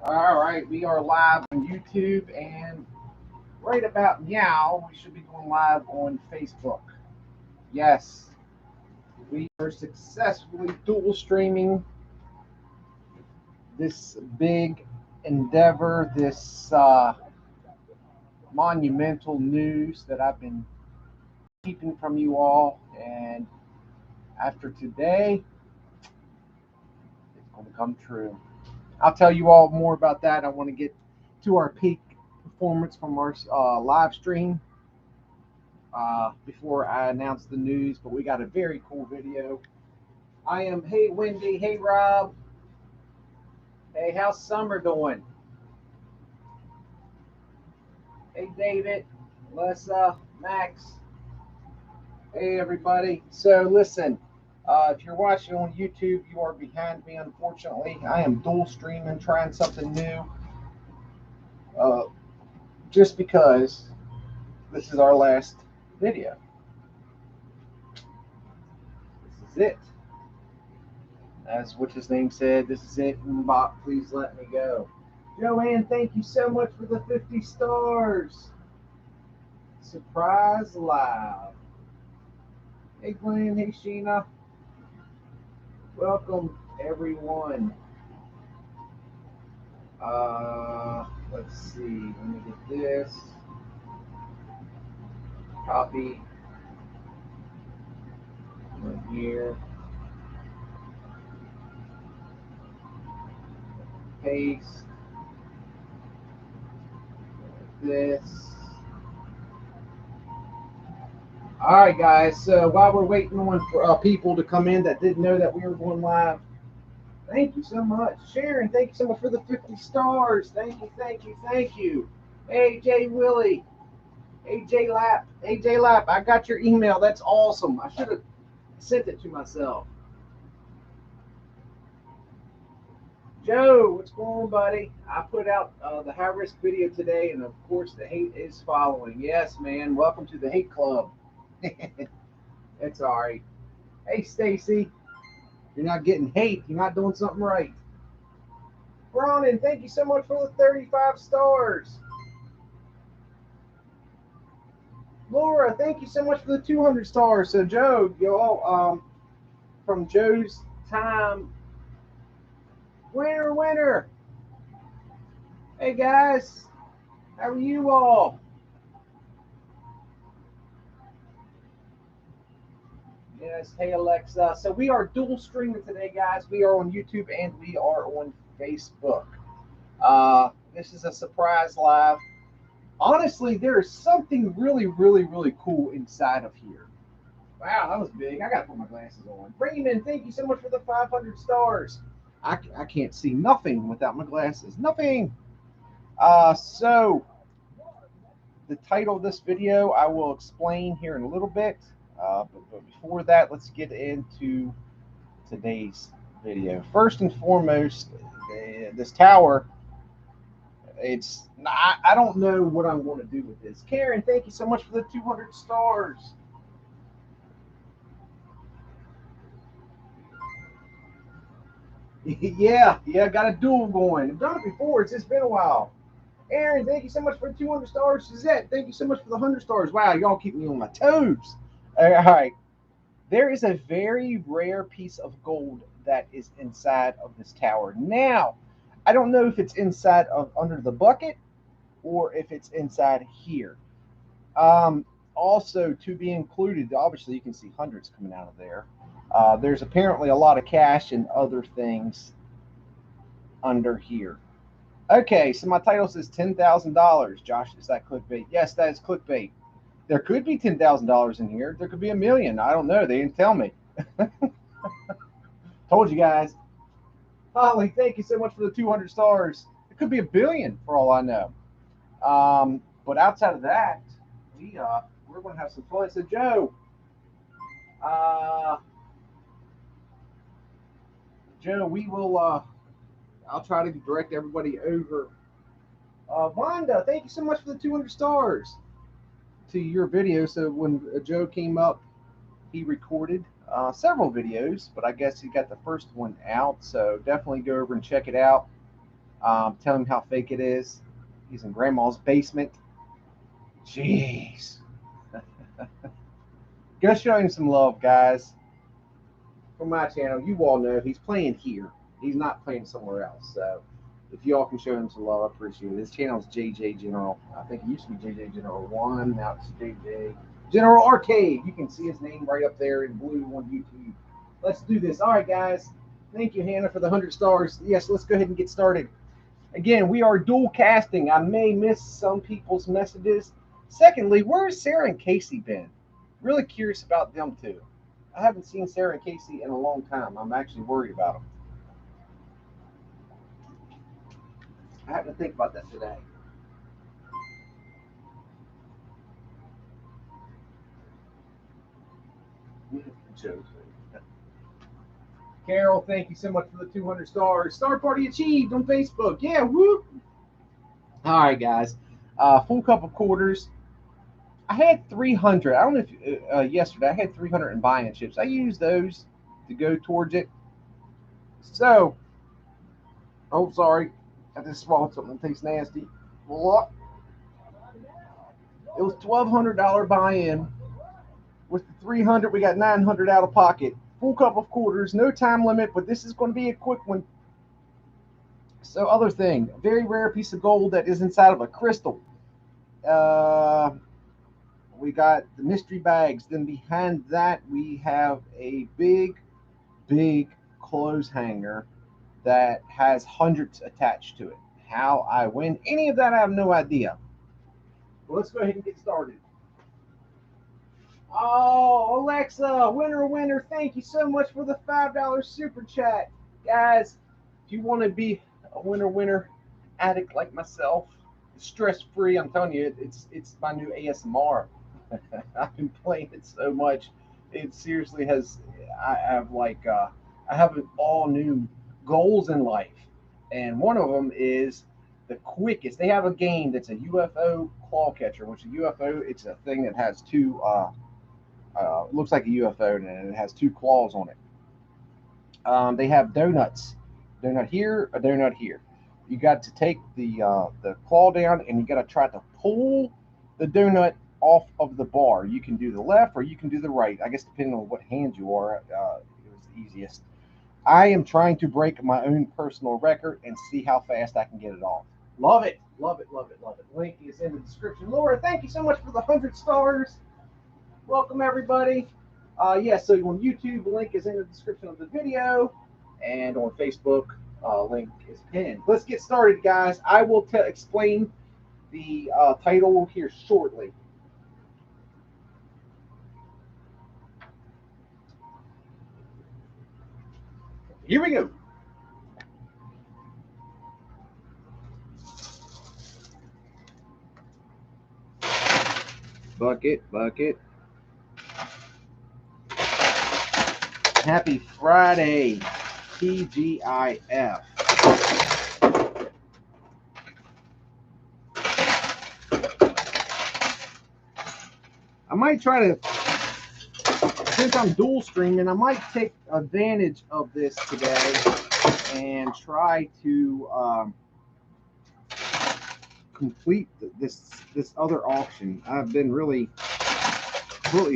All right, we are live on YouTube, and right about now, we should be going live on Facebook. Yes, we are successfully dual streaming this big endeavor, this monumental news that I've been keeping from you all. And after today, it's going to come true. I'll tell you all more about that. I want to get to our peak performance from our live stream before I announce the news, but we got a very cool video. Hey Wendy, hey Rob, hey, how's Summer doing? Hey David, Melissa, Max, hey everybody. So listen, if you're watching on YouTube, you are behind me, unfortunately. I am dual streaming, trying something new, uh, just because this is our last video. This is it. As what his name said, this is it. Mbop, please let me go. Joanne, thank you so much for the 50 stars. Surprise live. Hey Glenn, hey Sheena. Welcome everyone. Let's see. Let me get this. Copy. Right here. Paste. Like this. All right, guys. So while we're waiting on for people to come in that didn't know that we were going live, thank you so much. Sharon, thank you so much for the 50 stars. Thank you, thank you, thank you. AJ Willie, AJ Lap, AJ Lap, I got your email. That's awesome. I should have sent it to myself. Joe, what's going on, buddy? I put out the high risk video today, and of course, the hate is following. Yes, man. Welcome to the hate club. It's all right. Hey, Stacy, you're not getting hate. You're not doing something right. Ronan, thank you so much for the 35 stars. Laura, thank you so much for the 200 stars. So, Joe, y'all, from Joe's time, winner. Hey, guys, how are you all? Yes, hey, Alexa. So, we are dual streaming today, guys. We are on YouTube and we are on Facebook. This is a surprise live. Honestly, there is something really cool inside of here. Wow, that was big. I got to put my glasses on. Raymond, thank you so much for the 500 stars. I can't see nothing without my glasses. Nothing. So, the title of this video I will explain here in a little bit. But before that, let's get into today's video. First and foremost, this tower, I don't know what I'm going to do with this. Karen, thank you so much for the 200 stars. yeah, got a duel going. I've done it before. It's just been a while. Aaron, thank you so much for the 200 stars. Suzette, thank you so much for the 100 stars. Wow, y'all keep me on my toes. All right. There is a very rare piece of gold that is inside of this tower. Now, I don't know if it's inside of under the bucket or if it's inside here. Also, to be included, obviously you can see hundreds coming out of there. There's apparently a lot of cash and other things under here. Okay, so my title says $10,000. Josh, is that clickbait? Yes, that is clickbait. There could be $10,000 in here. There could be $1 million. I don't know. They didn't tell me. Told you guys. Holly, thank you so much for the 200 stars. It could be $1 billion for all I know. But outside of that, we're going to have some fun. So Joe, we will. I'll try to direct everybody over. Wanda, thank you so much for the 200 stars to your video. So when Joe came up, he recorded several videos, but I guess he got the first one out, so definitely go over and check it out. Tell him how fake it is. He's in grandma's basement. Jeez. Go show him some love, guys. From my channel, you all know he's playing here. He's not playing somewhere else. So if you all can show him some love, I appreciate it. His channel is JJ General. I think it used to be JJ General 1. Now it's JJ General Arcade. You can see his name right up there in blue on YouTube. Let's do this. All right, guys. Thank you, Hannah, for the 100 stars. Yes, let's go ahead and get started. Again, we are dual casting. I may miss some people's messages. Secondly, where's Sarah and Casey been? Really curious about them too. I haven't seen Sarah and Casey in a long time. I'm actually worried about them. I have to think about that today. Carol, thank you so much for the 200 stars. Star Party achieved on Facebook. Yeah, whoop. All right, guys. Full cup of quarters. I had 300. I don't know if yesterday I had 300 in buy-in chips. I used those to go towards it. So, oh, sorry. I just swallowed something that tastes nasty. What? It was $1,200 buy-in. With the 300, we got 900 out of pocket. Full cup of quarters, no time limit, but this is going to be a quick one. So, other thing, a very rare piece of gold that is inside of a crystal. We got the mystery bags. Then behind that, we have a big clothes hanger that has hundreds attached to it. How I win any of that, I have no idea. Well, let's go ahead and get started. Oh, Alexa, winner, thank you so much for the $5 super chat. Guys, if you want to be a winner addict like myself, stress-free, I'm telling you, it's my new ASMR. I've been playing it so much. It seriously has, I have all new goals in life. And one of them is the quickest. They have a game that's a UFO claw catcher, which a UFO, it's a thing that has two, looks like a UFO, and it has two claws on it. They have donuts. Donut here, a donut here. You got to take the claw down, and you got to try to pull the donut off of the bar. You can do the left or you can do the right. I guess depending on what hand you are, it was the easiest. I am trying to break my own personal record and see how fast I can get it off. Love it. Link is in the description. Laura, thank you so much for the 100 stars. Welcome, everybody. Yes, so on YouTube, the link is in the description of the video, and on Facebook, link is pinned. Let's get started, guys. I will explain the title here shortly. Here we go. Bucket. Happy Friday, TGIF. I might try to, since I'm dual streaming, I might take advantage of this today and try to complete this other auction. I've been really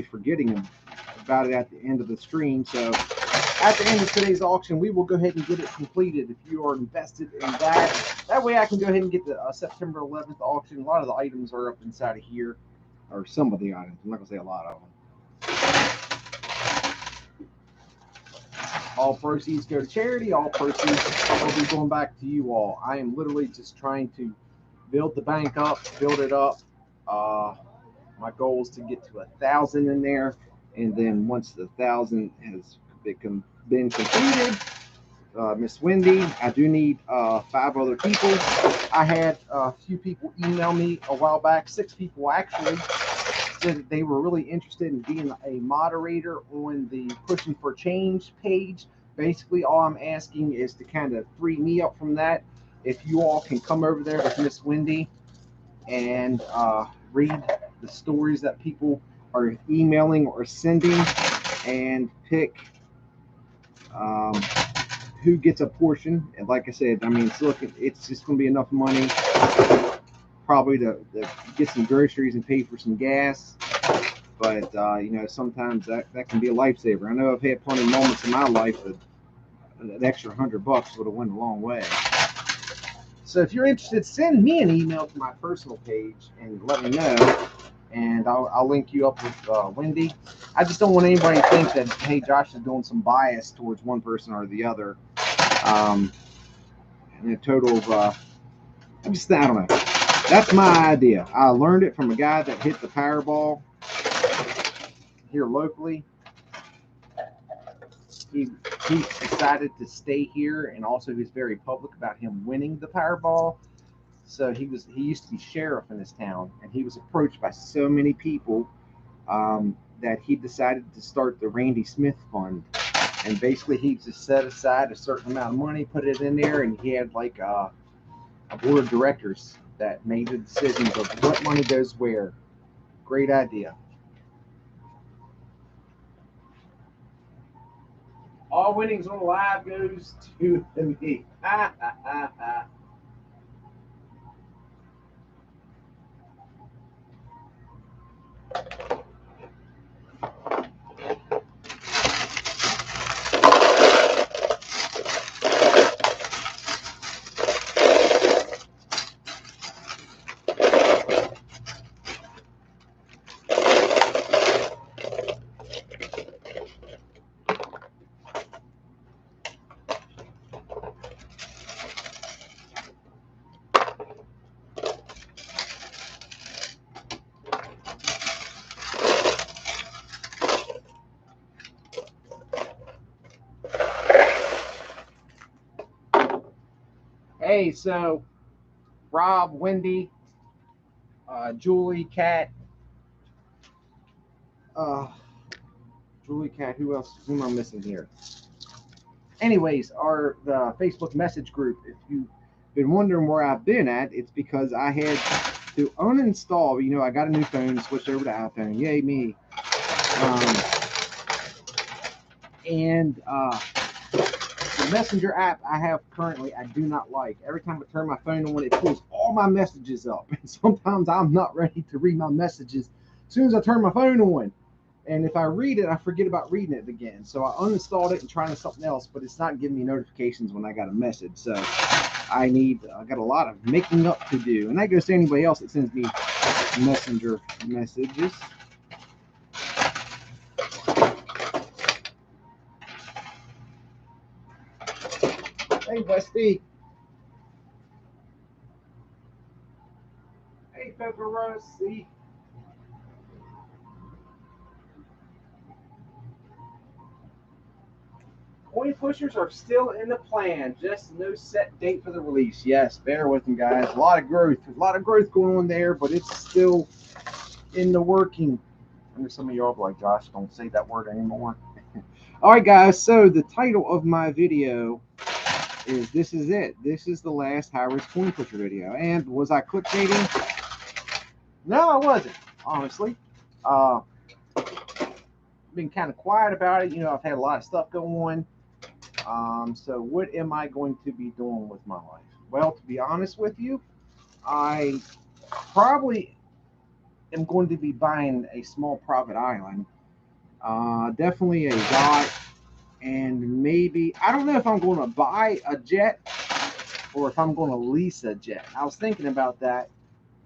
forgetting about it at the end of the stream. So at the end of today's auction, we will go ahead and get it completed if you are invested in that. That way I can go ahead and get the September 11th auction. A lot of the items are up inside of here, or some of the items. I'm not going to say a lot of them. All proceeds go to charity. All proceeds will be going back to you all. I am literally just trying to build the bank up, build it up. My goal is to get to 1,000 in there, and then once the 1,000 has been completed, Miss Wendy, I do need 5 other people. I had a few people email me a while back, 6 people actually, said that they were really interested in being a moderator on the Pushing for Change page. Basically, all I'm asking is to kind of free me up from that. If you all can come over there with Miss Wendy and read the stories that people are emailing or sending, and pick who gets a portion. And like I said, I mean, it's just going to be enough money probably to get some groceries and pay for some gas. But you know, sometimes that can be a lifesaver. I know I've had plenty of moments in my life that an extra $100 would have went a long way. So if you're interested, send me an email to my personal page and let me know, and I'll link you up with Wendy. I just don't want anybody to think that, hey, Josh is doing some bias towards one person or the other. And a total of, I don't know. That's my idea. I learned it from a guy that hit the Powerball here locally. He decided to stay here, and also he's very public about him winning the Powerball. So he used to be sheriff in this town, and he was approached by so many people that he decided to start the Randy Smith Fund. And basically he just set aside a certain amount of money, put it in there, and he had like a board of directors that made the decisions of what money goes where. Great idea. All winnings on live goes to me. Hey, so Rob, Wendy, Julie, Kat, who else? Who am I missing here? Anyways, the Facebook message group. If you've been wondering where I've been at, it's because I had to uninstall. You know, I got a new phone, switched over to iPhone. Yay me! And the Messenger app I have currently, I do not like. Every time I turn my phone on, it pulls all my messages up. And sometimes I'm not ready to read my messages as soon as I turn my phone on. And if I read it, I forget about reading it again. So I uninstalled it and trying something else, but it's not giving me notifications when I got a message. So I got a lot of making up to do. And that goes to anybody else that sends me Messenger messages. Hey, Westy. Hey, Pepperoni. Coin pushers are still in the plan, just no set date for the release. Yes, bear with them, guys. A lot of growth. There's a lot of growth going on there, but it's still in the working. I know some of y'all are like, Josh, don't say that word anymore. All right, guys. So the title of my video is This Is It. This is the last high-risk coin pusher video. And was I clickbaiting? No, I wasn't, honestly. Been kind of quiet about it. You know, I've had a lot of stuff going on. So what am I going to be doing with my life? Well, to be honest with you, I probably am going to be buying a small private island. Definitely a yacht, and maybe, I don't know if I'm going to buy a jet or if I'm going to lease a jet. I was thinking about that.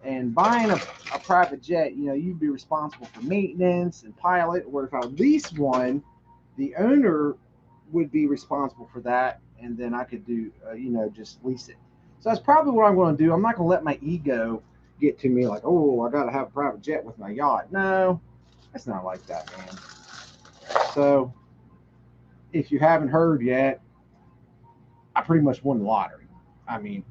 And buying a private jet, you know, you'd be responsible for maintenance and pilot. Or if I lease one, the owner would be responsible for that, and then I could do, you know, just lease it. So that's probably what I'm going to do. I'm not going to let my ego get to me like, oh, I got to have a private jet with my yacht. No, it's not like that, man. So if you haven't heard yet, I pretty much won the lottery. I mean,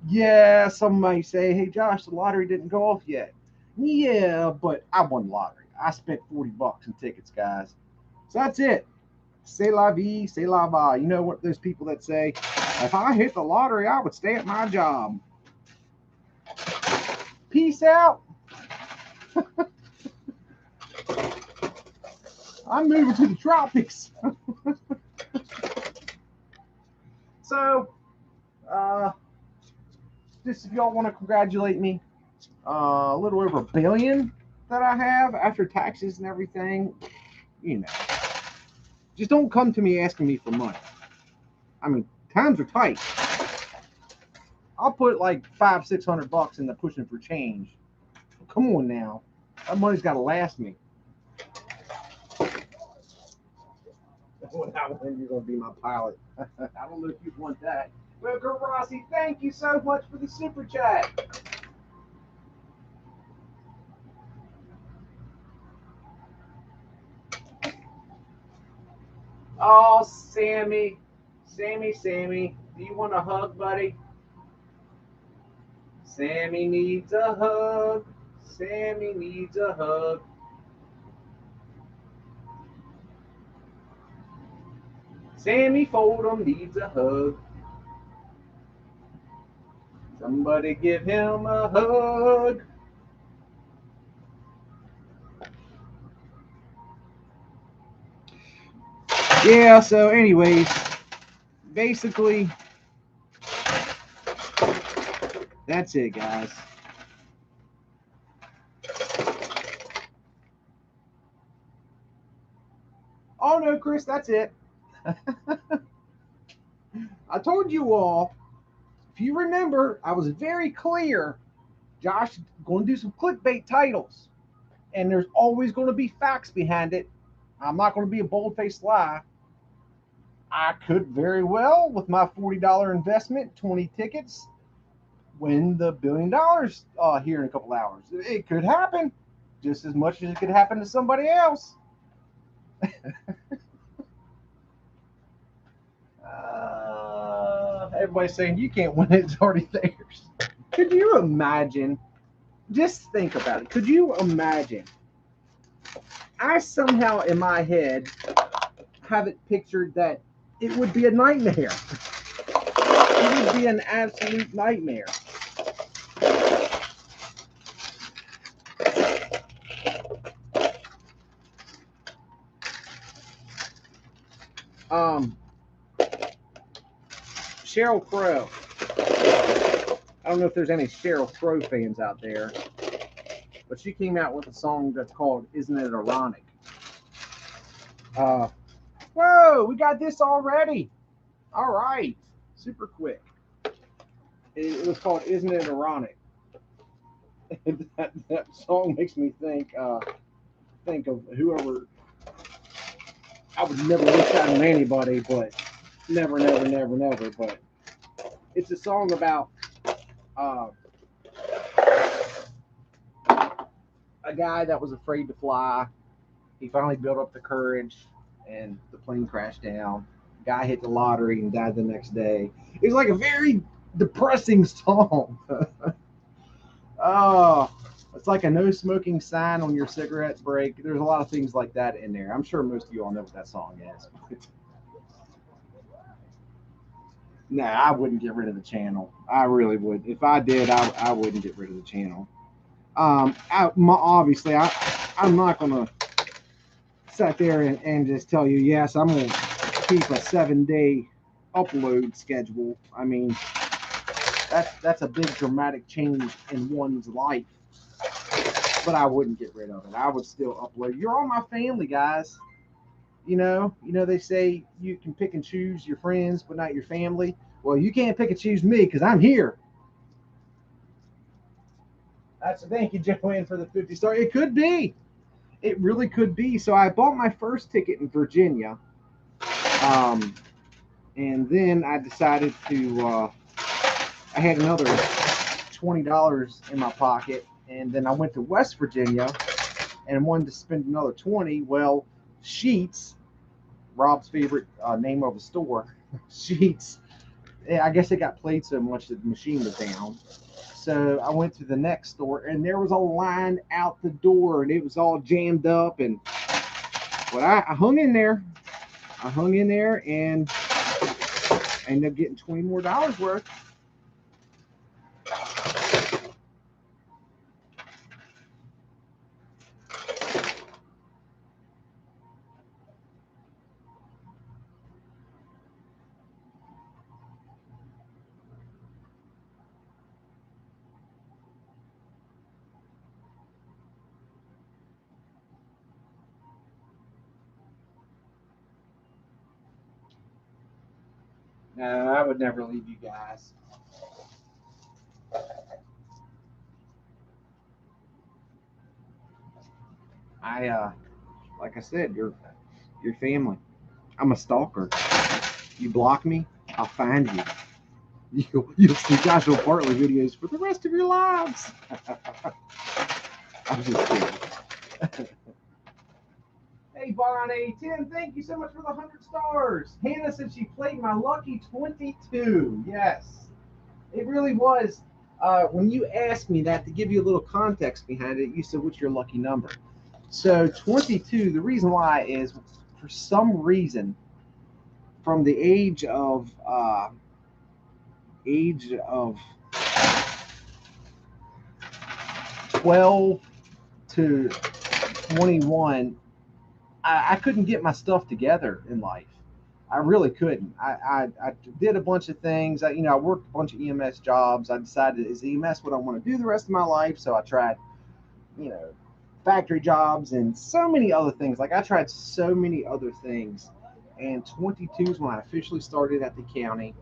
yeah, somebody say, hey, Josh, the lottery didn't go off yet. Yeah, but I won the lottery. I spent $40 in tickets, guys. So that's it. C'est la vie, c'est la va. You know what those people that say, if I hit the lottery, I would stay at my job. Peace out. I'm moving to the tropics. So, just if y'all want to congratulate me, a little over $1 billion that I have after taxes and everything, you know. Just don't come to me asking me for money. I mean, times are tight. I'll put like $500-600 in the pushing for change. Come on now, that money's got to last me. When I win, you're gonna be my pilot. I don't know if you want that. Well, girl Rossi, thank you so much for the super chat. Oh, Sammy, do you want a hug, buddy? Sammy needs a hug. Sammy needs a hug. Sammy Fold'em needs a hug. Somebody give him a hug. Yeah, so anyways, basically, that's it, guys. Oh, no, Chris, that's it. I told you all, if you remember, I was very clear. Josh is going to do some clickbait titles, and there's always going to be facts behind it. I'm not going to be a bold-faced lie. I could very well, with my $40 investment, 20 tickets, win the $1 billion here in a couple hours. It could happen, just as much as it could happen to somebody else. Everybody's saying you can't win it, it's already theirs. Could you imagine? Just think about it. Could you imagine? I somehow in my head have it pictured that it would be a nightmare. It would be an absolute nightmare. Sheryl Crow. I don't know if there's any Sheryl Crow fans out there, but she came out with a song that's called "Isn't It Ironic?" Whoa, we got this already. All right, super quick. It was called "Isn't It Ironic?" that song makes me think of whoever. I would never wish that on anybody, but never. But it's a song about a guy that was afraid to fly. He finally built up the courage, and the plane crashed down. Guy hit the lottery and died the next day. It was like a very depressing song. Oh, it's like a no smoking sign on your cigarette break. There's a lot of things like that in there. I'm sure most of you all know what that song is. Nah, I wouldn't get rid of the channel. I really would. If I did, I wouldn't get rid of the channel. Obviously, I'm not going to sit there and just tell you, yes, I'm going to keep a 7-day upload schedule. I mean, that's a big dramatic change in one's life. But I wouldn't get rid of it. I would still upload. You're all my family, guys. You know, they say you can pick and choose your friends, but not your family. Well, you can't pick and choose me because I'm here. Thank you, Joanne, for the 50 star. It could be. It really could be. So I bought my first ticket in Virginia. And then I decided to, I had another $20 in my pocket. And then I went to West Virginia and wanted to spend another 20. Well, Sheets, Rob's favorite name of a store, Sheets, I guess it got played so much that the machine was down. So I went to the next store, and there was a line out the door, and it was all jammed up. And but I hung in there. And I ended up getting $20 more worth. No, I would never leave you guys. Like I said, your family. I'm a stalker. You block me, I'll find you. You'll see Joshua Bartley videos for the rest of your lives. I'm just kidding. Hey, Bonnie, Tim, thank you so much for the 100 stars. Hannah said she played my lucky 22. Yes, it really was. When you asked me that, to give you a little context behind it, you said, what's your lucky number? So 22, the reason why is, for some reason, from the age of 12 to 21, I couldn't get my stuff together in life. I really couldn't. I did a bunch of things. I worked a bunch of EMS jobs. I decided, is EMS what I want to do the rest of my life? So I tried, you know, factory jobs and so many other things. Like, I tried so many other things. And 22 is when I officially started at the county.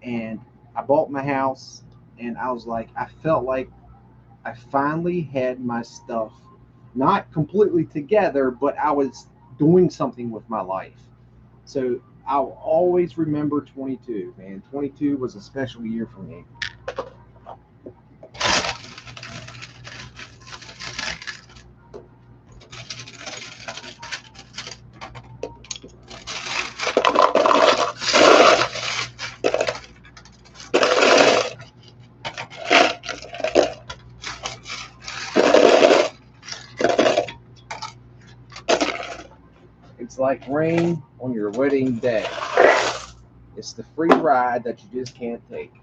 And I bought my house. And I was like, I felt like I finally had my stuff not completely together, but I was doing something with my life. So I'll always remember 22, man. 22 was a special year for me. It's like rain on your wedding day. It's the free ride that you just can't take.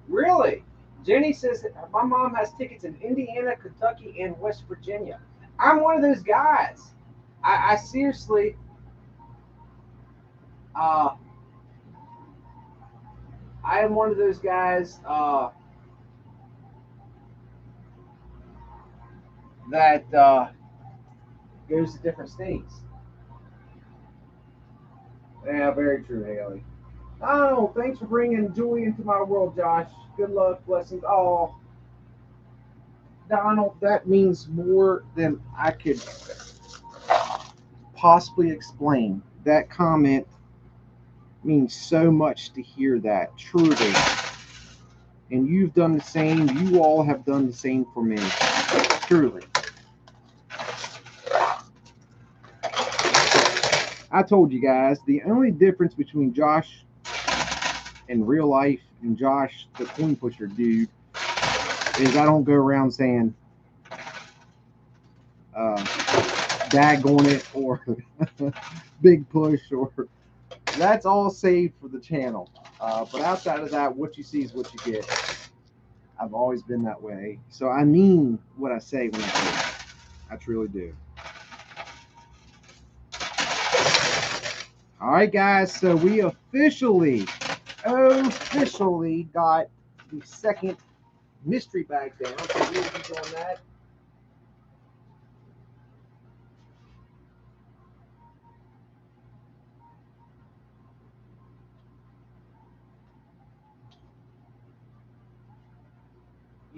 Really? Jenny says that my mom has tickets in Indiana, Kentucky, and West Virginia. I'm one of those guys. I seriously, uh, I am one of those guys that goes to different states. Yeah, very true, Haley. Oh, thanks for bringing joy into my world, Josh. Good luck, blessings. Oh, Donald, that means more than I could possibly explain. That comment means so much to hear that, truly. And you've done the same. You all have done the same for me, truly. I told you guys, the only difference between Josh in real life and Josh, the coin pusher dude, is I don't go around saying dag on it or big push, or that's all saved for the channel. But outside of that, what you see is what you get. I've always been that way. So I mean what I say when I say it. I truly do. All right, guys. So we officially got the second mystery bag down. So we'll be doing that.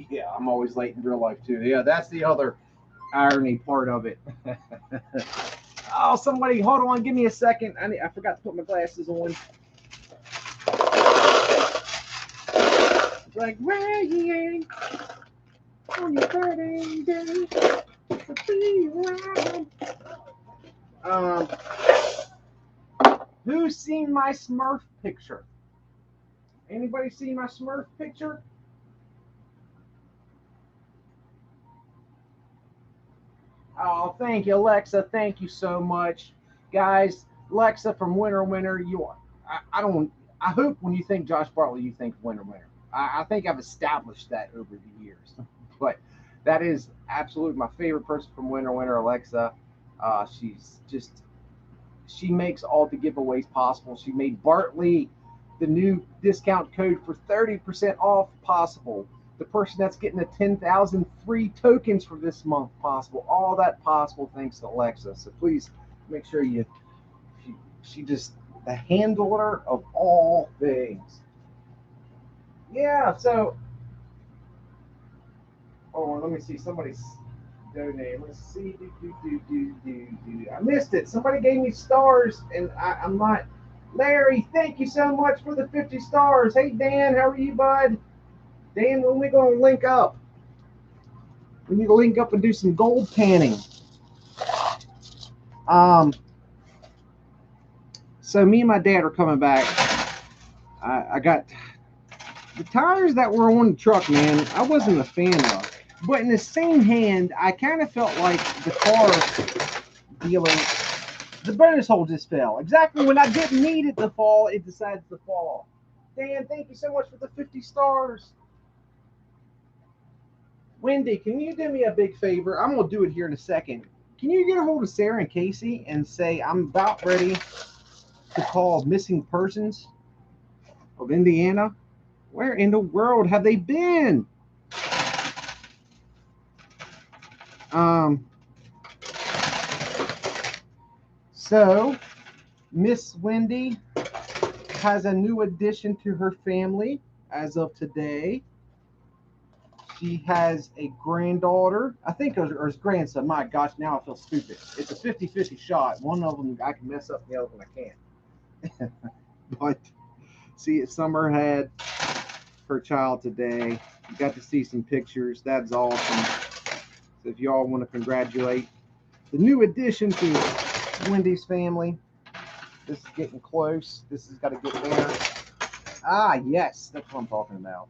Yeah, I'm always late in real life too. Yeah, that's the other irony part of it. Oh, somebody, hold on, give me a second. I forgot to put my glasses on. It's like rain on your wedding day. Um, who's seen my Smurf picture? Anybody seen my Smurf picture? Oh, thank you, Alexa. Thank you so much, guys. Alexa from Winter Winter. I don't. I hope when you think Josh Bartley, you think Winter Winter. I think I've established that over the years. But that is absolutely my favorite person from Winter Winter, Alexa. She's just, she makes all the giveaways possible. She made Bartley the new discount code for 30% off possible. the person that's getting the 10,000 free tokens for this month possible. All that possible thanks to Alexa. So please make sure she just the handler of all things. Yeah, so let me see. Somebody's donating. Let's see. I missed it. Somebody gave me stars, and I'm not. Larry, thank you so much for the 50 stars. Hey, Dan, how are you, bud? Dan, when we going to link up? We need to link up and do some gold panning. So me and my dad are coming back. I got the tires that were on the truck, man, I wasn't a fan of. But in the same hand, I kind of felt like the car dealer, the bonus hole just fell. Exactly when I didn't need it to fall, it decides to fall. Dan, thank you so much for the 50 stars. Wendy, can you do me a big favor? I'm going to do it here in a second. Can you get a hold of Sarah and Casey and say I'm about ready to call missing persons of Indiana? Where in the world have they been? So Miss Wendy has a new addition to her family as of today. She has a granddaughter, I think, or his grandson. My gosh, now I feel stupid. It's a 50-50 shot. One of them I can mess up, the other one I can't. But see, Summer had her child today. You got to see some pictures. That's awesome. So if y'all want to congratulate the new addition to Wendy's family, this is getting close. This has got to get there. Ah, yes, that's what I'm talking about.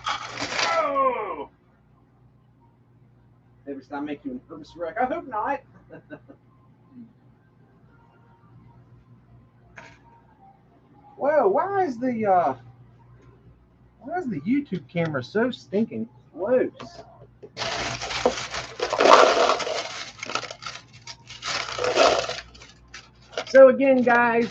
Oh! Maybe it's not making you a nervous wreck. I hope not. Whoa, why is the YouTube camera so stinking close? So again, guys,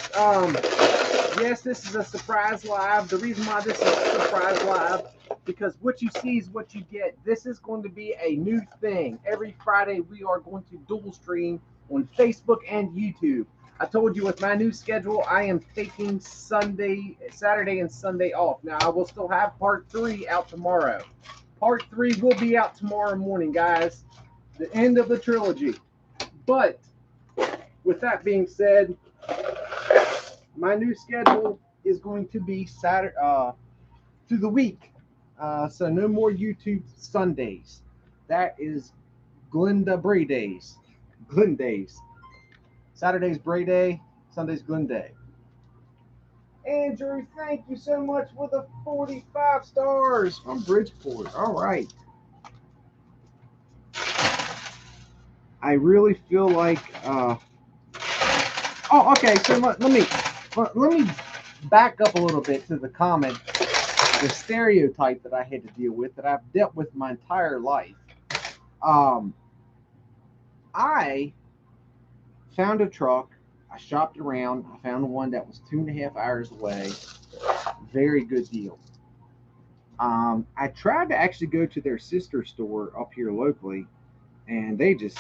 yes, this is a surprise live. The reason why this is a surprise live, because what you see is what you get. This is going to be a new thing. Every Friday, we are going to dual stream on Facebook and YouTube. I told you with my new schedule, I am taking Saturday and Sunday off. Now, I will still have part 3 out tomorrow. Part 3 will be out tomorrow morning, guys. The end of the trilogy. But with that being said, my new schedule is going to be Saturday through the week. So no more YouTube Sundays. That is Glenda Bray days. Glenn days. Saturday's Bray Day, Sunday's Glenn Day. Andrew, thank you so much for the 45 stars from Bridgeport. All right. I really feel like okay, so let me back up a little bit to the comment, the stereotype that I had to deal with, that I've dealt with my entire life. I found a truck. I shopped around. I found one that was 2.5 hours away. Very good deal. I tried to actually go to their sister store up here locally, and they just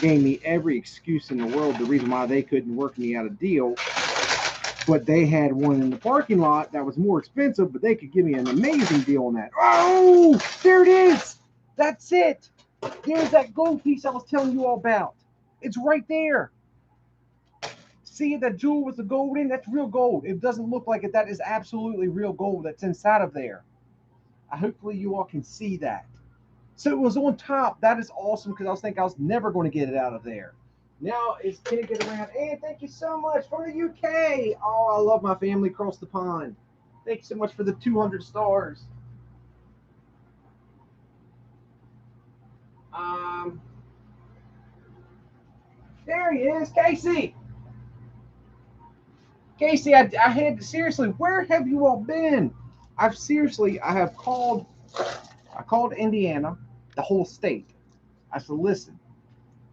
gave me every excuse in the world, the reason why they couldn't work me out a deal. But they had one in the parking lot that was more expensive, but they could give me an amazing deal on that. Oh, there it is. That's it. There's that gold piece I was telling you all about. It's right there. See that jewel with the gold in? That's real gold. It doesn't look like it. That is absolutely real gold that's inside of there. Hopefully you all can see that. So it was on top. That is awesome, because I was thinking I was never going to get it out of there. Now it's going to get around. And thank you so much for the UK. Oh, I love my family across the pond. Thank you so much for the 200 stars. There he is, Casey. Casey, I had to, seriously, where have you all been? I called Indiana, the whole state. I said, listen,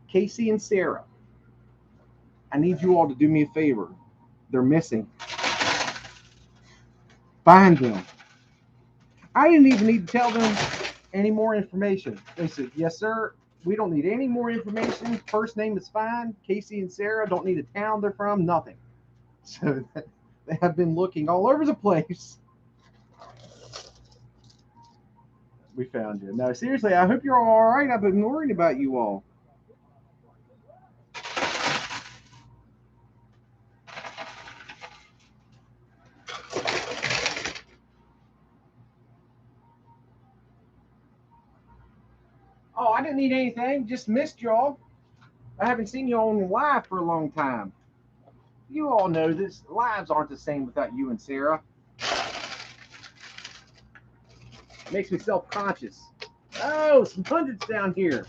Casey and Sarah, I need you all to do me a favor. They're missing. Find them. I didn't even need to tell them any more information. They said, yes, sir. We don't need any more information. First name is fine. Casey and Sarah don't need a town they're from, nothing. So they have been looking all over the place. We found you. No, seriously, I hope you're all right. I've been worrying about you all. Oh, I didn't need anything. Just missed y'all. I haven't seen you on live for a long time. You all know this. Lives aren't the same without you and Sarah. Makes me self-conscious. Oh, some hundreds down here.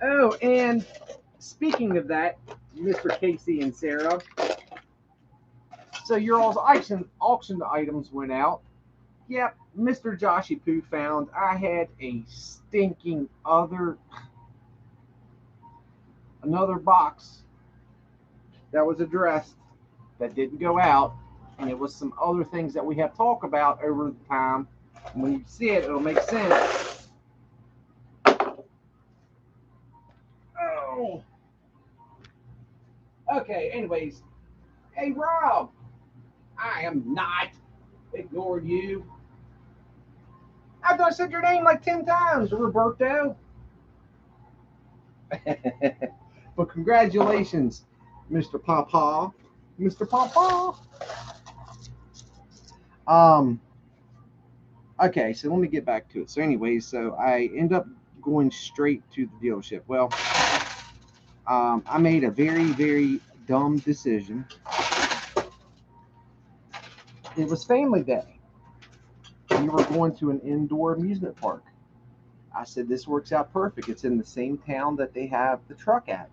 Oh, and speaking of that, Mr. Casey and Sarah, so your all's auction items went out. Yep, Mr. Joshy Poo found I had a stinking another box that was addressed that didn't go out, and it was some other things that we have talked about over the time. And when you see it, it'll make sense. Oh. Okay, anyways. Hey, Rob. I am not ignoring you. I thought I said your name like 10 times, Roberto. But congratulations, Mr. Papa. Mr. Papa. Okay, so let me get back to it. So anyways, so I end up going straight to the dealership. Well, I made a very, very dumb decision. It was family day. We were going to an indoor amusement park. I said, this works out perfect. It's in the same town that they have the truck at.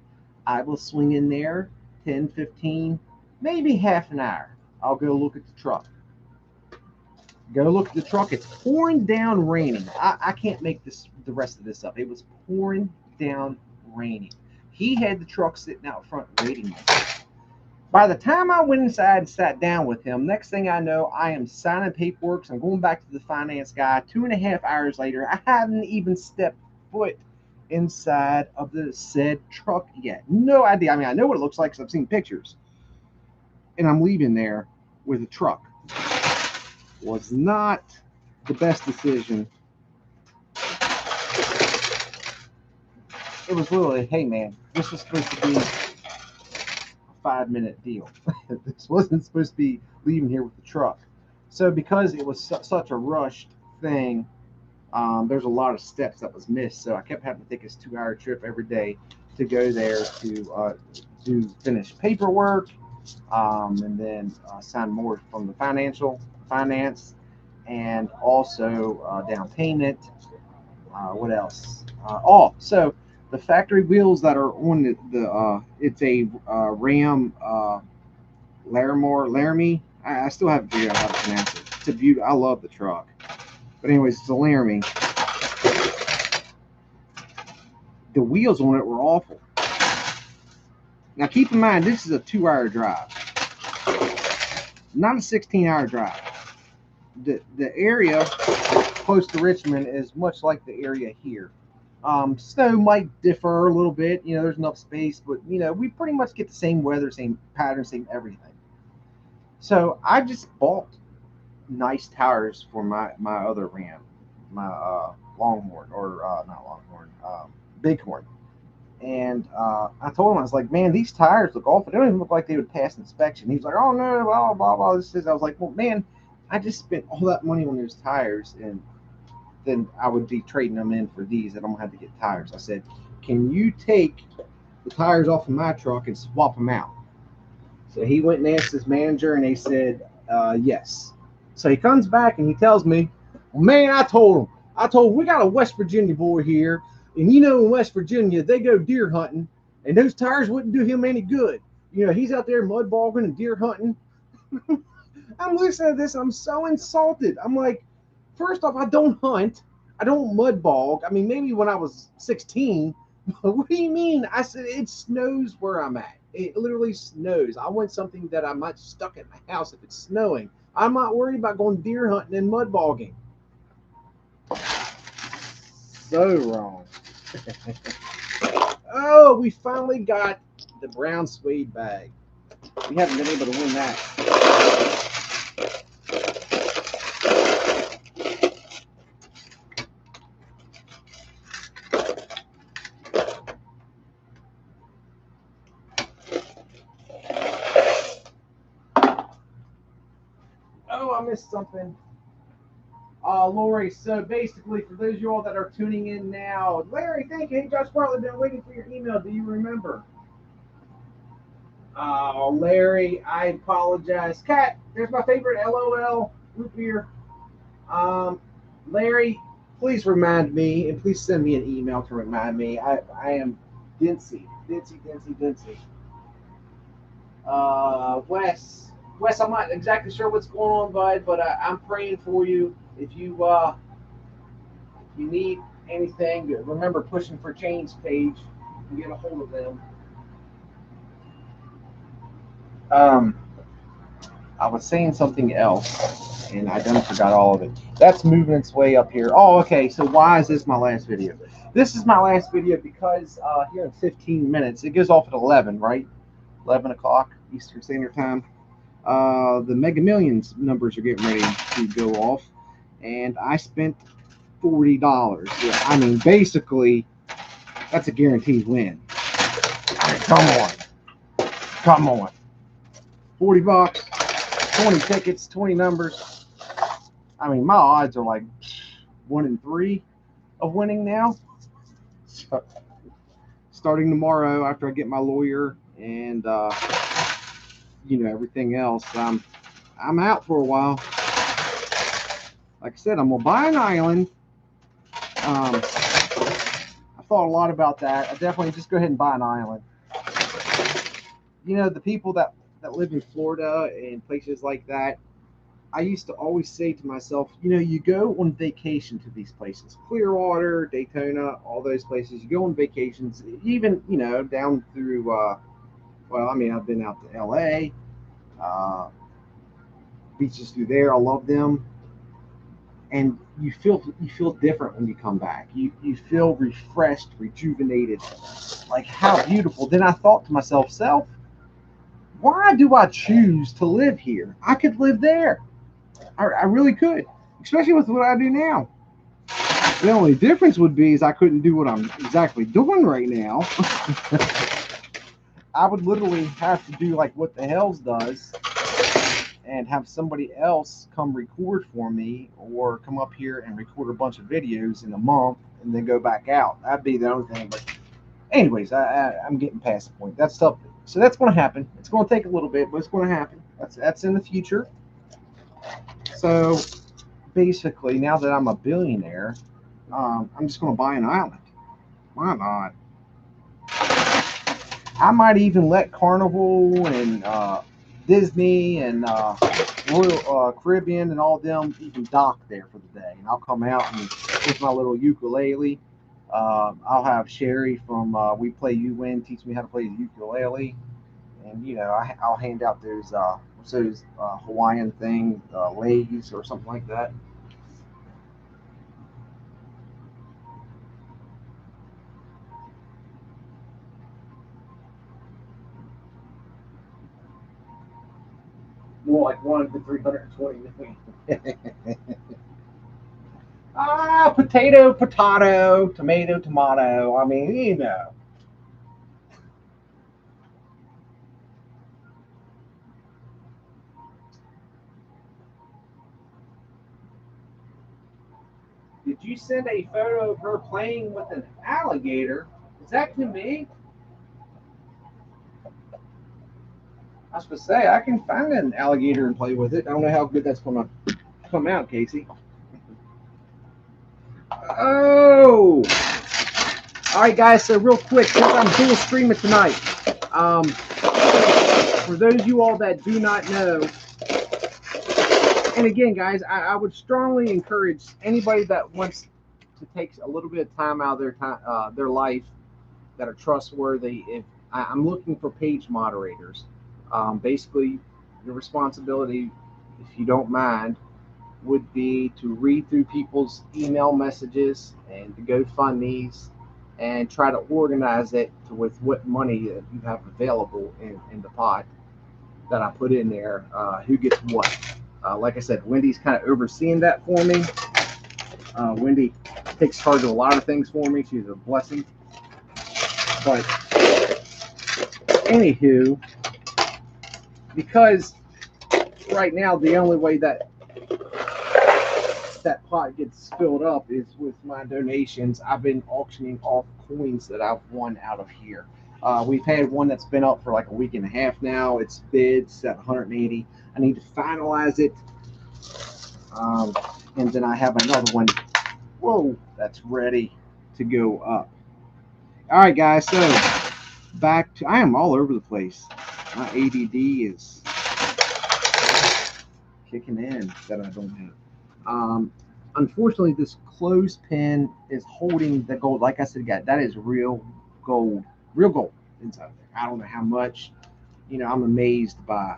I will swing in there 10, 15, maybe half an hour. I'll go look at the truck. Go look at the truck. It's pouring down raining. I can't make the rest of this up. It was pouring down raining. He had the truck sitting out front waiting. By the time I went inside and sat down with him, next thing I know, I am signing paperwork. So I'm going back to the finance guy. 2.5 hours later, I haven't even stepped foot inside of the said truck yet. No idea. I mean, I know what it looks like because I've seen pictures. And I'm leaving there with a truck. Was not the best decision. It was literally, hey man, this was supposed to be a 5-minute deal. This wasn't supposed to be leaving here with the truck. So because it was such a rushed thing, there's a lot of steps that was missed. So I kept having to take this 2-hour trip every day to go there to do finish paperwork, and then sign more from the finance, and also down payment. What else? So the factory wheels that are on the it's a Ram Laramie. I still haven't figured out how to pronounce it. It's a beauty. I love the truck. But anyways, it's a Laramie. The wheels on it were awful. Now keep in mind, this is a 2-hour drive, not a 16-hour drive. The area close to Richmond is much like the area here. Snow might differ a little bit. You know, there's enough space, but you know, we pretty much get the same weather, same pattern, same everything. So I just bought nice tires for my other Ram, my Longhorn, or not Longhorn, Bighorn. And I told him, I was like, man, these tires look awful. They don't even look like they would pass inspection. He's like, oh no, blah blah blah. This is. I was like, well, man, I just spent all that money on those tires, and then I would be trading them in for these, and I'm gonna have to get tires. I said, can you take the tires off of my truck and swap them out? So he went and asked his manager, and they said yes. So he comes back and he tells me, well, man, I told him, we got a West Virginia boy here, and you know in West Virginia they go deer hunting, and those tires wouldn't do him any good. You know, he's out there mud bogging and deer hunting. I'm listening to this, and I'm so insulted. I'm like, first off, I don't hunt. I don't mud bog. I mean, maybe when I was 16. What do you mean? I said, it snows where I'm at. It literally snows. I want something that I'm not stuck at my house if it's snowing. I'm not worried about going deer hunting and mud bogging. So wrong. Oh, we finally got the brown suede bag. We haven't been able to win that. Oh, I missed something. Lori, so basically, for those of you all that are tuning in now, Larry, thank you. Hey, Josh Bartley, been waiting for your email. Do you remember? Oh, Larry, I apologize. Kat, there's my favorite LOL root beer. Larry, please remind me, and please send me an email to remind me. I am Dincy. Wes, I'm not exactly sure what's going on, bud, but I'm praying for you. If you need anything, remember Pushing for Change page. You can get a hold of them. I was saying something else, and I done forgot all of it. That's moving its way up here. Oh, okay. So why is this my last video? This is my last video because here in 15 minutes, it goes off at 11, right? 11 o'clock Eastern Standard Time. The Mega Millions numbers are getting ready to go off, and I spent $40. Yeah, I mean, basically, that's a guaranteed win. I mean, come on, $40, 20 tickets, 20 numbers. I mean, my odds are like 1 in 3 of winning now. So, starting tomorrow, after I get my lawyer and everything else, I'm out for a while. Like I said, I'm gonna buy an island. I thought a lot about that. I definitely just go ahead and buy an island. The people that live in Florida and places like that, I used to always say to myself, you go on vacation to these places, Clearwater, Daytona, all those places. You go on vacations, even down through. I've been out to LA, beaches through there. I love them. And you feel different when you come back. You feel refreshed, rejuvenated. Like, how beautiful. Then I thought to myself, why do I choose to live here? I could live there. I really could, especially with what I do now. The only difference would be is I couldn't do what I'm exactly doing right now. I would literally have to do like what the Hells does and have somebody else come record for me, or come up here and record a bunch of videos in a month and then go back out. That'd be the only thing. But anyways, I'm getting past the point. That's stuff. So that's going to happen. It's going to take a little bit, but it's going to happen. That's in the future. So basically, now that I'm a billionaire, I'm just going to buy an island. Why not? I might even let Carnival and Disney and Royal Caribbean and all them even dock there for the day, and I'll come out and with my little ukulele. I'll have Sherry from We Play You Win teach me how to play the ukulele, and I'll hand out those Hawaiian thing, leis or something like that. More like 1 to 320 million. Potato, tomato. I mean, Did you send a photo of her playing with an alligator? Is that to me? I was supposed to say, I can find an alligator and play with it. I don't know how good that's going to come out, Casey. Oh! All right, guys, so real quick, since I'm dual streaming tonight, for those of you all that do not know, and again, guys, I would strongly encourage anybody that wants to take a little bit of time out of their life, that are trustworthy. I'm looking for page moderators. Basically, the responsibility, if you don't mind, would be to read through people's email messages and to GoFundMe's and try to organize it to with what money that you have available in the pot that I put in there, who gets what. Like I said, Wendy's kind of overseeing that for me. Wendy takes charge of a lot of things for me. She's a blessing. But anywho, because right now the only way that pot gets filled up is with my donations. I've been auctioning off coins that I've won out of here. We've had one that's been up for like a week and a half now. It's bids at 180. I need to finalize it. And then I have another one, whoa, that's ready to go up. All right, guys, so back to, I am all over the place. My ADD is kicking in that I don't have. Unfortunately, this clothespin is holding the gold. Like I said, guys, that is real gold inside there. I don't know how much. You know, I'm amazed by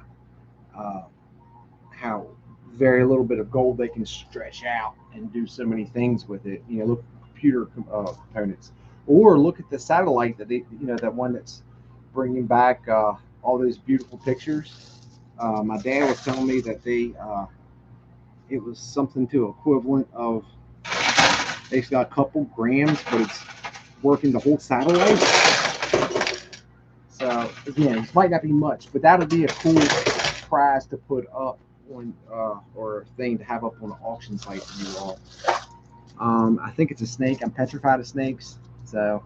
how very little bit of gold they can stretch out and do so many things with it. You know, look at computer components, or look at the satellite that they, you know, that one that's bringing back all those beautiful pictures. My dad was telling me that it was something to equivalent of basically a couple grams, but it's working the whole satellite. So again, it might not be much, but that would be a cool prize to put up on or thing to have up on the auction site for you all. I think it's a snake. I'm petrified of snakes, so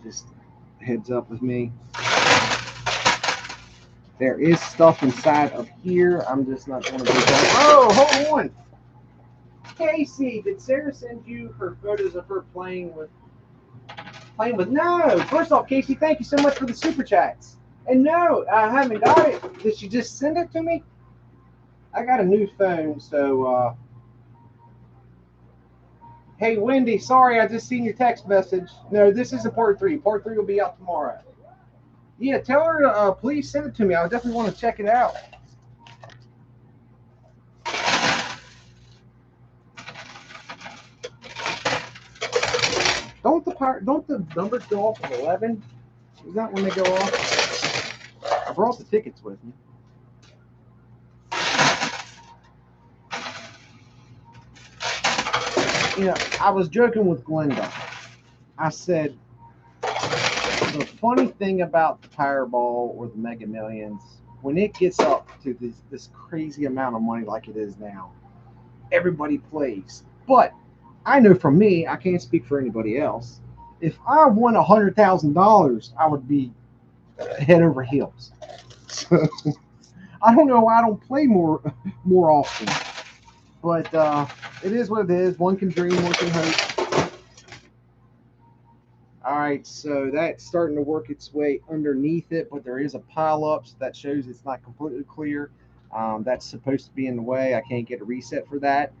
just heads up with me. There is stuff inside of here. I'm just not going to be going. Oh, hold on. Casey, did Sarah send you her photos of her playing with? No. First off, Casey, thank you so much for the super chats. And no, I haven't got it. Did she just send it to me? I got a new phone, so hey, Wendy, sorry, I just seen your text message. No, this isn't part 3. Part 3 will be out tomorrow. Yeah, tell her to please send it to me. I definitely want to check it out. Don't the numbers go off at 11? Is that when they go off? I brought the tickets with me. You know, I was joking with Glenda. I said, the funny thing about the Powerball or the Mega Millions, when it gets up to this crazy amount of money like it is now, everybody plays. But I know from me, I can't speak for anybody else. If I won $100,000, I would be head over heels. So I don't know why I don't play more often. But it is what it is. One can dream, one can hope. All right, so that's starting to work its way underneath it, but there is a pile up, so that shows it's not completely clear. That's supposed to be in the way. I can't get a reset for that.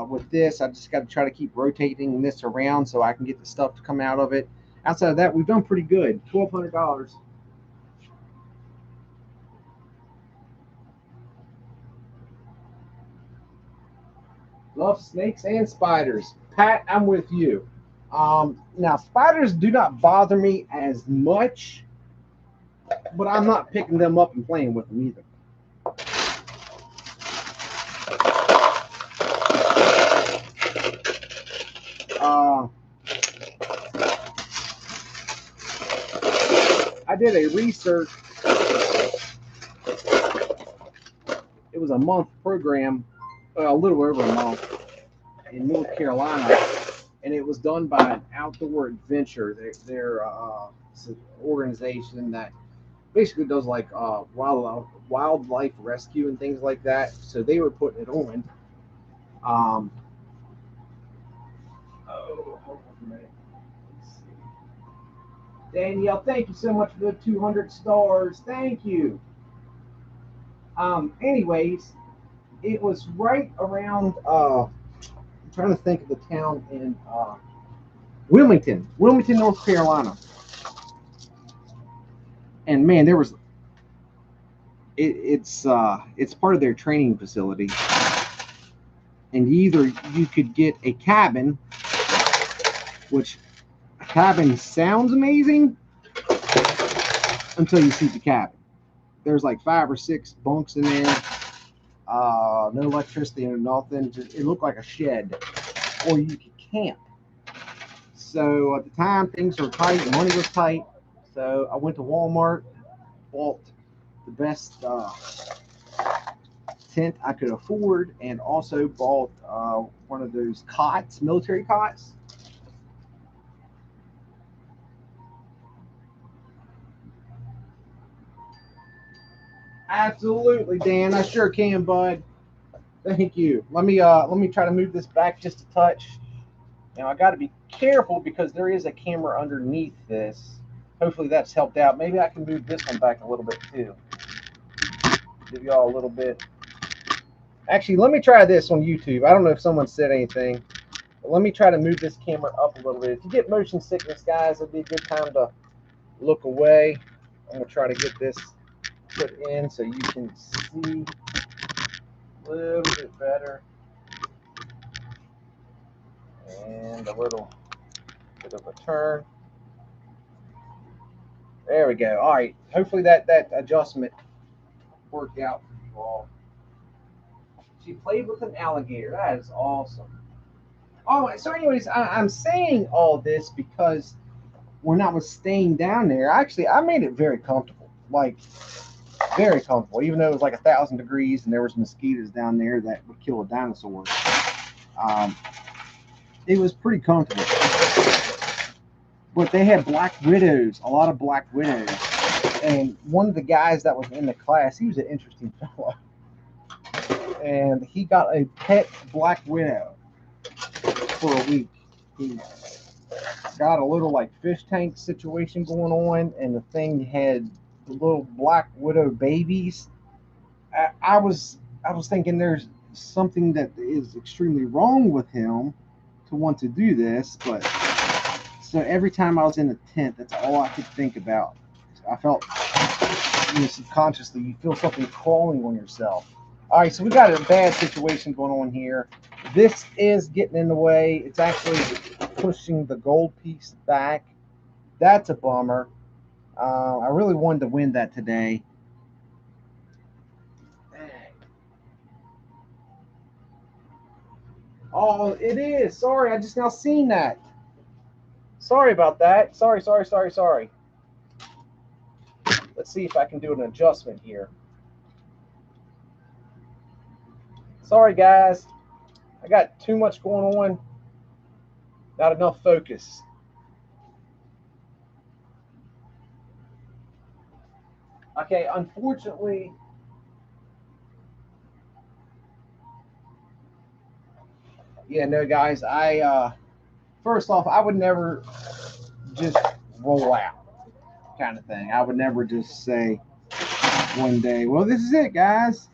With this, I just got to try to keep rotating this around so I can get the stuff to come out of it. Outside of that, we've done pretty good. $1,200. Love snakes and spiders. Pat, I'm with you. Now, spiders do not bother me as much, but I'm not picking them up and playing with them either. I did a research. It was a month program, a little over a month, in North Carolina, and it was done by an outdoor adventure. They're an organization that basically does like wildlife rescue and things like that. So they were putting it on. Hold on a minute. Let's see. Danielle, thank you so much for the 200 stars. Thank you. Anyways, it was right around. I'm trying to think of the town in Wilmington, North Carolina. And man, there was it's part of their training facility, and either you could get a cabin, which a cabin sounds amazing until you see the cabin. There's like 5 or 6 bunks in there, no electricity and nothing. It looked like a shed, or you could camp. So at the time, things were tight, money was tight. So I went to Walmart, bought the best tent I could afford, and also bought one of those cots, military cots. Absolutely, Dan. I sure can, bud. Thank you. Let me try to move this back just a touch. Now I got to be careful because there is a camera underneath this. Hopefully that's helped out. Maybe I can move this one back a little bit too. Give y'all a little bit. Actually, let me try this on YouTube. I don't know if someone said anything, but let me try to move this camera up a little bit. If you get motion sickness, guys, it'd be a good time to look away. I'm gonna try to get this put in so you can see a little bit better. And a little bit of a turn. There we go. All right. Hopefully that adjustment worked out for you all. She played with an alligator. That is awesome. All right. So, anyways, I'm saying all this because when I was staying down there, actually, I made it very comfortable. Like, very comfortable. Even though it was like 1,000 degrees and there was mosquitoes down there that would kill a dinosaur. It was pretty comfortable. But they had black widows, a lot of black widows. And one of the guys that was in the class, he was an interesting fellow. And he got a pet black widow for a week. He got a little like fish tank situation going on, and the thing had the little black widow babies. I was thinking there's something that is extremely wrong with him to want to do this, but so every time I was in a tent, that's all I could think about. I felt, subconsciously, you feel something crawling on yourself. All right, so we got a bad situation going on here. This is getting in the way. It's actually pushing the gold piece back. That's a bummer. I really wanted to win that today. Oh, it is. Sorry, I just now seen that. Sorry about that. Sorry. Let's see if I can do an adjustment here. Sorry, guys. I got too much going on. Not enough focus. Okay, unfortunately, yeah, no, guys. First off, I would never just roll out, kind of thing. I would never just say one day, well, this is it, guys.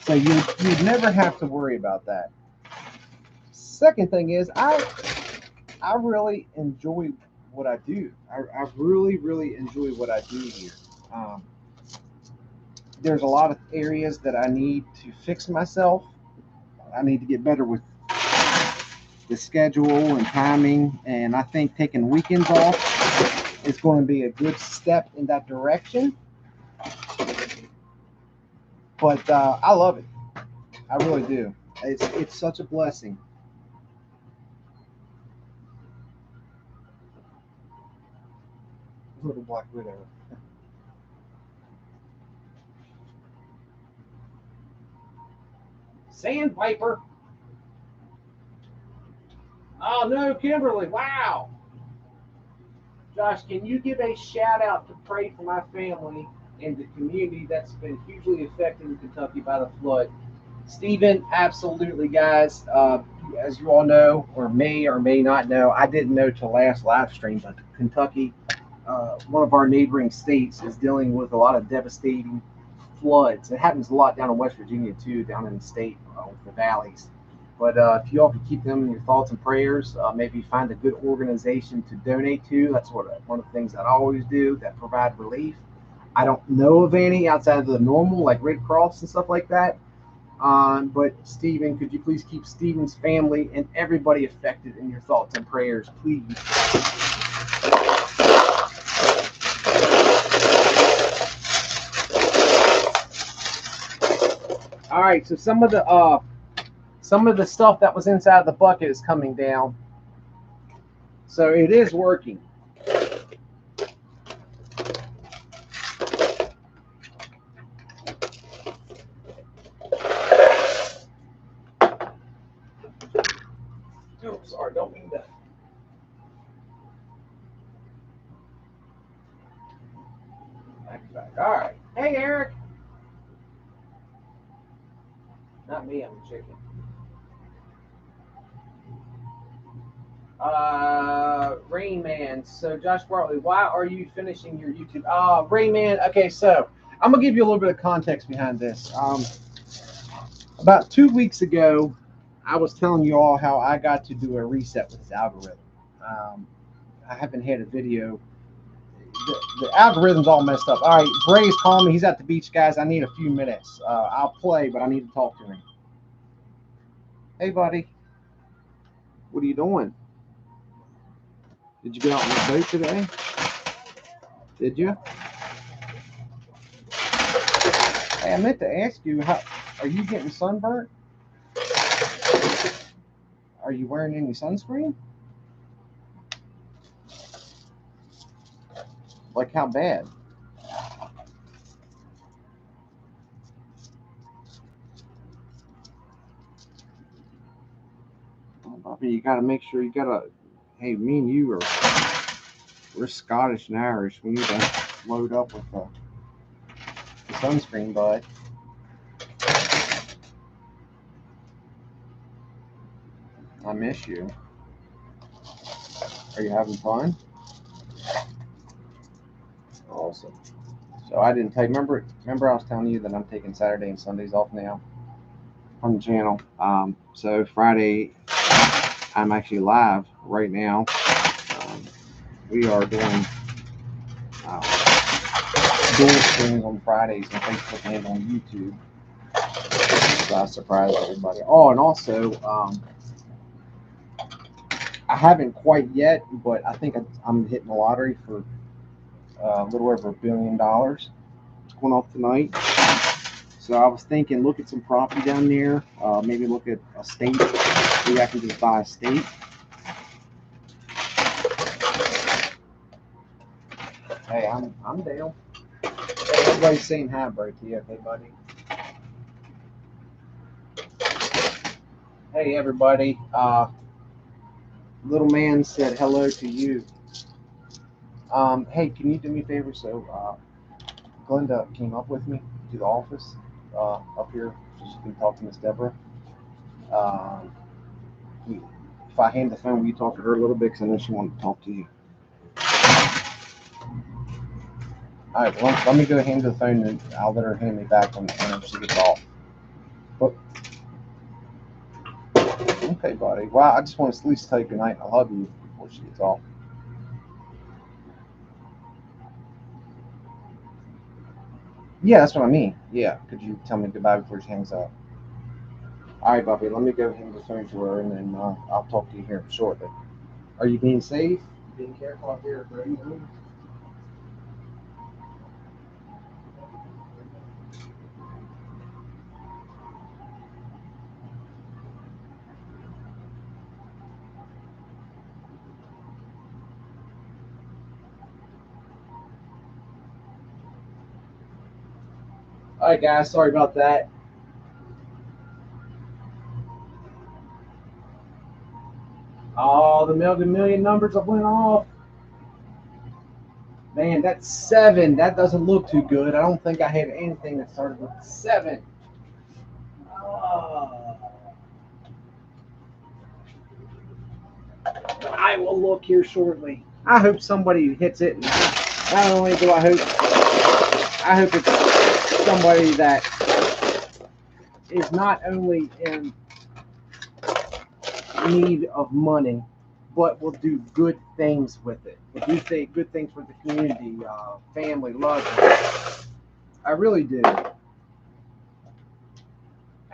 So you'd never have to worry about that. Second thing is, I really enjoy what I do. I really enjoy what I do here. There's a lot of areas that I need to fix myself. I need to get better with the schedule and timing, and I think taking weekends off is going to be a good step in that direction. But I love it. I really do. It's such a blessing. Little black widow. Sandpiper. Oh no, Kimberly! Wow. Josh, can you give a shout out to pray for my family and the community that's been hugely affected in Kentucky by the flood? Stephen, absolutely, guys. As you all know, or may not know, I didn't know till last live stream, but Kentucky, one of our neighboring states, is dealing with a lot of devastating floods. It happens a lot down in West Virginia too, down in the state with the valleys. But if you all could keep them in your thoughts and prayers, maybe find a good organization to donate to. That's one of the things that I always do that provide relief. I don't know of any outside of the normal, like Red Cross and stuff like that. But Stephen, could you please keep Stephen's family and everybody affected in your thoughts and prayers, please? All right, so some of the stuff that was inside the bucket is coming down. So it is working. Oh, sorry, don't mean that. Back. All right. Hey, Eric. Not me, I'm a chicken. Rain Man. So Josh Bartley, why are you finishing your YouTube? Rain Man. Okay, so I'm gonna give you a little bit of context behind this. About 2 weeks ago, I was telling you all how I got to do a reset with this algorithm. I haven't had a video. The algorithm's all messed up. All right, Bray's calling me. He's at the beach, guys. I need a few minutes. I'll play, but I need to talk to him. Hey, buddy. What are you doing? Did you get out on the boat today? Did you? Hey, I meant to ask you, are you getting sunburnt? Are you wearing any sunscreen? Like how bad? Oh, Bobby, you got to make sure you got to. Hey, me and you we're Scottish and Irish. We need to load up with the sunscreen, bud. I miss you. Are you having fun? Awesome. So I didn't tell you. Remember I was telling you that I'm taking Saturday and Sundays off now on the channel. So Friday, I'm actually live right now. We are doing dual streams on Fridays on Facebook and on YouTube. So I surprised everybody. Oh, and also, I haven't quite yet, but I think I'm hitting the lottery for a little over $1 billion. It's going off tonight. So I was thinking, look at some property down there. Maybe look at a state. Maybe I can just buy a state. Hey, I'm down. Hey, everybody's saying hi, bro. To you, okay, buddy? Hey, everybody. Little man said hello to you. Hey, can you do me a favor? So, Glenda came up with me to the office up here, so she can talk to Miss Deborah. If I hand the phone, will you talk to her a little bit? Because I know she wanted to talk to you. All right, well, let me go hand the phone, and I'll let her hand me back when she gets off. But, okay, buddy. Well, I just want to at least tell you goodnight. I love you before she gets off. Yeah, that's what I mean. Yeah, could you tell me goodbye before she hangs up? All right, Bobby, let me go hand the phone to her, and then I'll talk to you here shortly. Are you being safe? Being careful out there, bro? All right, guys, sorry about that. Oh, the million numbers have went off. Man, that's 7. That doesn't look too good. I don't think I had anything that started with 7. I will look here shortly. I hope somebody hits it. And not only do I hope it's somebody that is not only in need of money, but will do good things with it. Will do good things for the community, family, loved ones. I really do.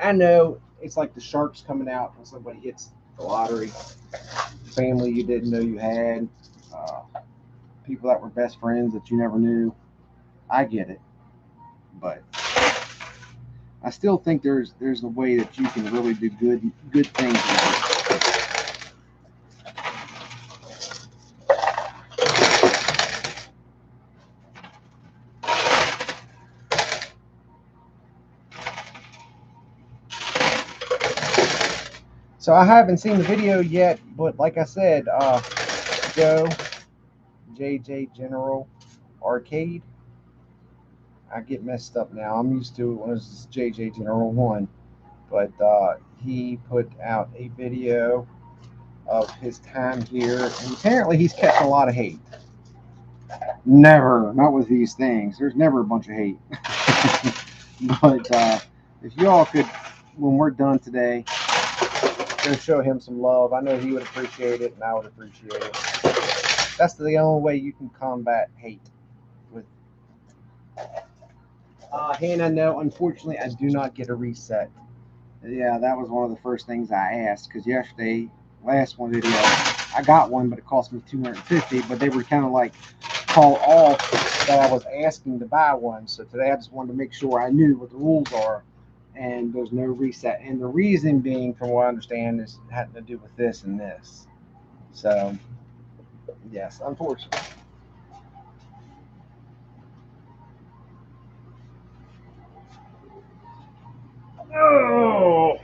I know it's like the sharks coming out when somebody hits the lottery. Family you didn't know you had, people that were best friends that you never knew. I get it, but I still think there's a way that you can really do good things with it. So I haven't seen the video yet, but like I said, Joe, JJ General Arcade. I get messed up now. I'm used to it when it was JJ General 1. But he put out a video of his time here, and apparently he's catching a lot of hate. Never, not with these things. There's never a bunch of hate. But if y'all could, when we're done today, go show him some love. I know he would appreciate it, and I would appreciate it. That's the only way you can combat hate. With Hannah, no, unfortunately, I do not get a reset. Yeah, that was one of the first things I asked, because yesterday, last one video, I got one, but it cost me $250. But they were kind of like call off that I was asking to buy one. So today I just wanted to make sure I knew what the rules are, and there's no reset. And the reason being, from what I understand, is having to do with this and this. So yes, unfortunately. Oh.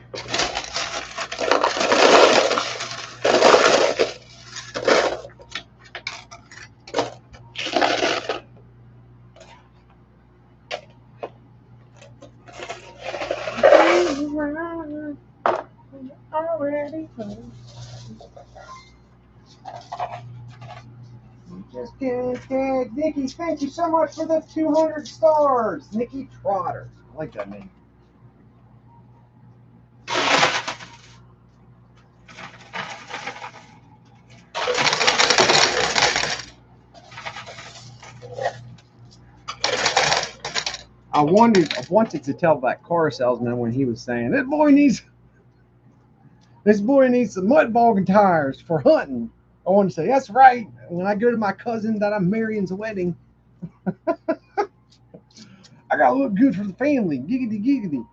Already just get Nikki, thank you so much for the 200 stars. Nikki Trotter. I like that name. I wanted to tell that car salesman when he was saying this boy needs some mud bogging tires for hunting. I wanted to say that's right. When I go to my cousin that I'm marrying's wedding, I gotta look good for the family. Giggity giggity.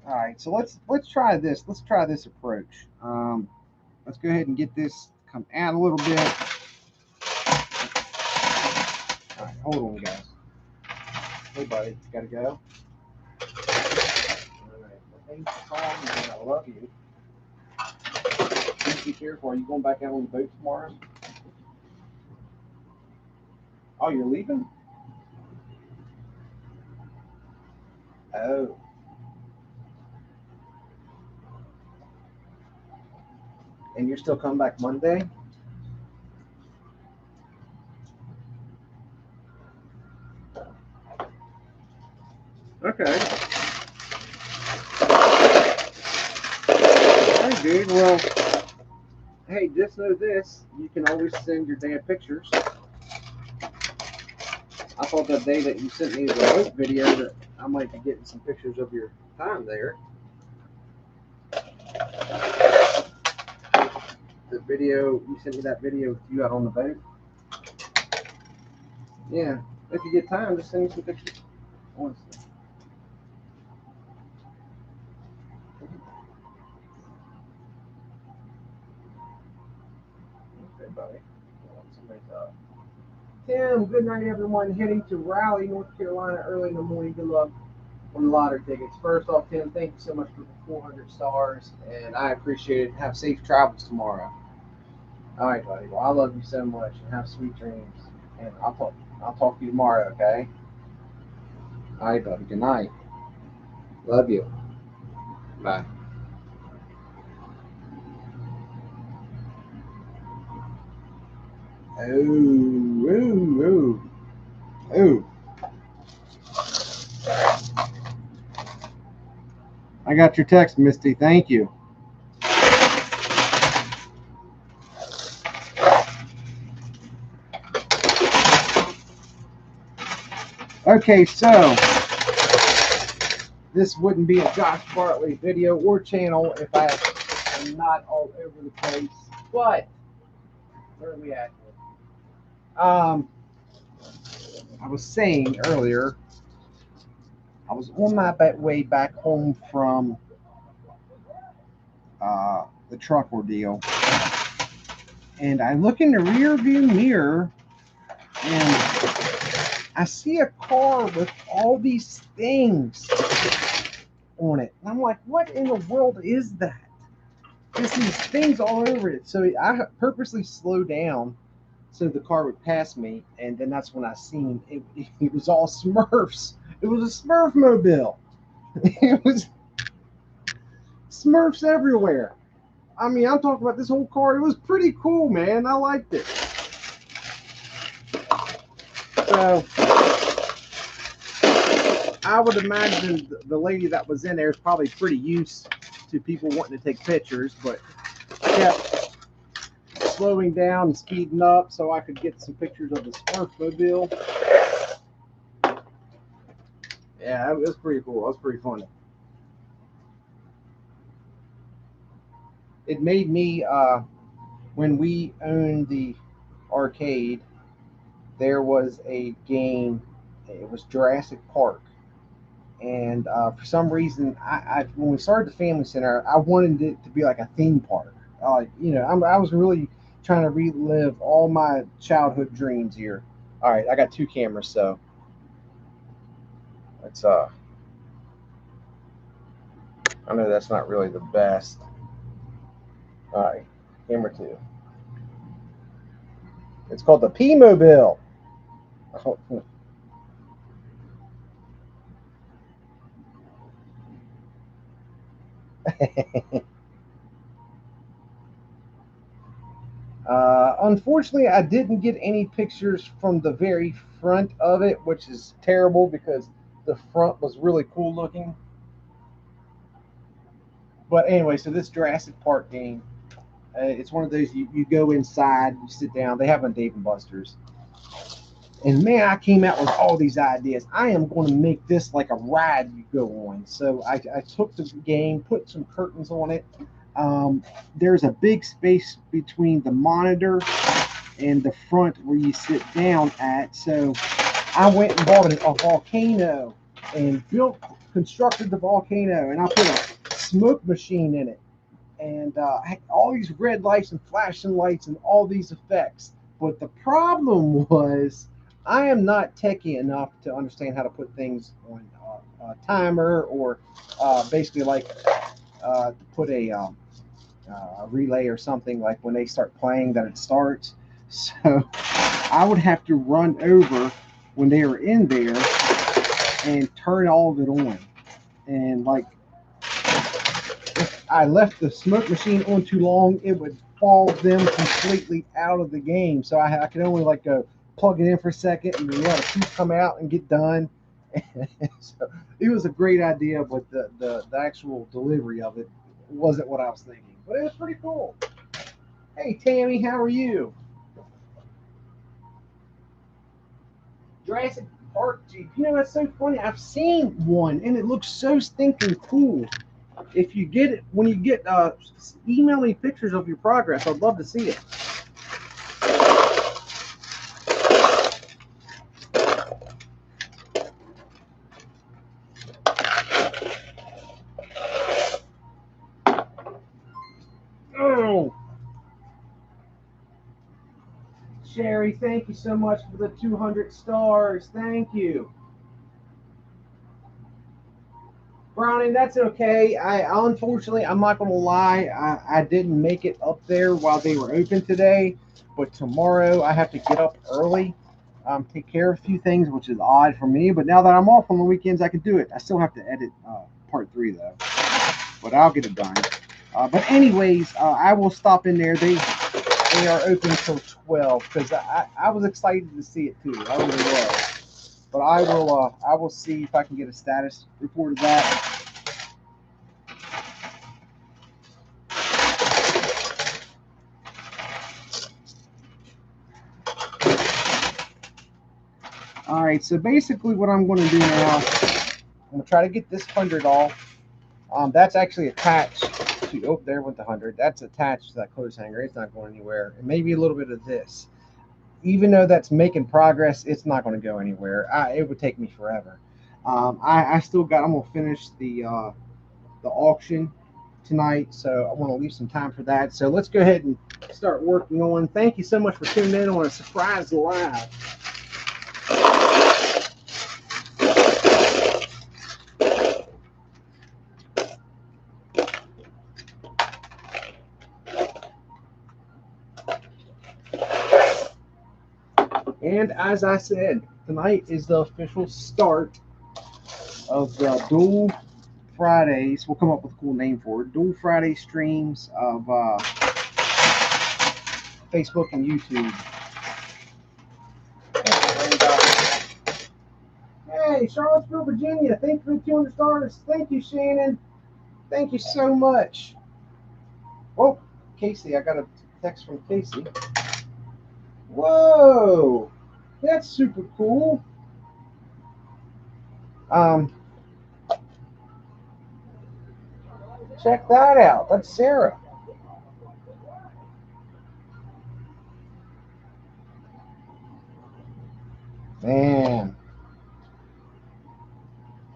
All right, so let's try this. Let's try this approach. Let's go ahead and get this come out a little bit. All right, hold on, guys. Hey, buddy, gotta go. All right, well, thanks for calling, and I love you. Please be careful. Are you going back out on the boat tomorrow? Oh, you're leaving? Oh. And you're still coming back Monday? Okay. Hey, dude. Well, hey, just know this. You can always send your damn pictures. I thought that day that you sent me the boat video that I might be getting some pictures of your time there. The video, you sent me that video with you out on the boat. Yeah. If you get time, just send me some pictures. Honestly. Okay, buddy. Somebody's up. Tim, good night, everyone. Heading to Raleigh, North Carolina early in the morning. Good luck on the lottery tickets. First off, Tim, thank you so much for the 400 stars, and I appreciate it. Have safe travels tomorrow. All right, buddy. Well, I love you so much, and have sweet dreams. And I'll talk to you tomorrow, okay? All right, buddy. Good night. Love you. Bye. Ooh. Ooh. I got your text, Misty. Thank you. Okay, so this wouldn't be a Josh Bartley video or channel if I am not all over the place. But where are we at? I was saying earlier, I was on my way back home from the truck ordeal, and I look in the rear view mirror, and I see a car with all these things on it. And I'm like, what in the world is that? There's these things all over it. So I purposely slowed down so the car would pass me, and then that's when I seen it was all Smurfs. It was a Smurf mobile. It was Smurfs everywhere. I mean, I'm talking about this whole car. It was pretty cool, man. I liked it. So I would imagine the lady that was in there is probably pretty used to people wanting to take pictures, but I kept slowing down and speeding up so I could get some pictures of the Smurf mobile. Yeah, it was pretty cool. It was pretty funny. It made me, when we owned the arcade, there was a game. It was Jurassic Park. And for some reason, when we started the Family Center, I wanted it to be like a theme park. I was really trying to relive all my childhood dreams here. All right, I got two cameras, so let's. I know that's not really the best. All right, camera two. It's called the P-Mobile. Unfortunately, I didn't get any pictures from the very front of it, which is terrible because the front was really cool looking. But anyway, so this Jurassic Park game, it's one of those you go inside, you sit down. They have on Dave and Buster's. And man, I came out with all these ideas. I am going to make this like a ride you go on. So I took the game, put some curtains on it. There's a big space between the monitor and the front where you sit down at. So I went and bought a volcano and constructed the volcano, and I put a smoke machine in it, and all these red lights and flashing lights and all these effects. But the problem was, I am not techie enough to understand how to put things on a timer, or basically like to put a relay or something, like when they start playing that it starts. So I would have to run over when they were in there and turn all of it on. And like, if I left the smoke machine on too long, it would fall them completely out of the game. So I could only like go plug it in for a second and then let a piece come out and get done. So it was a great idea, but the actual delivery of it wasn't what I was thinking. But it was pretty cool. Hey Tammy, how are you? Jurassic Park Jeep. You know, that's so funny. I've seen one and it looks so stinking cool. If you get it, when you get, email me pictures of your progress. I'd love to see it. Oh, Sherry, thank you so much for the 200 stars. Thank you. Brownie, that's okay. Unfortunately, I'm not going to lie. I didn't make it up there while they were open today, but tomorrow I have to get up early, take care of a few things, which is odd for me. But now that I'm off on the weekends, I can do it. I still have to edit part 3 though, but I'll get it done. But anyways, I will stop in there. They are open till 12 because I was excited to see it too. I really was. But I will see if I can get a status report of that. All right, so basically what I'm going to do now, I'm going to try to get this 100 off. That's actually attached to, oh, there went the 100. That's attached to that clothes hanger. It's not going anywhere. And maybe a little bit of this. Even though that's making progress, it's not going to go anywhere. It would take me forever. I still got, I'm going to finish the auction tonight, so I want to leave some time for that. So let's go ahead and start working on. Thank you so much for tuning in on a surprise live. And as I said, tonight is the official start of the Dual Fridays. We'll come up with a cool name for it. Dual Friday streams of Facebook and YouTube. Hey, Charlottesville, Virginia. Thank you for 200 stars. Thank you, Shannon. Thank you so much. Oh, Casey. I got a text from Casey. Whoa. That's super cool. Check that out. That's Sarah. Man.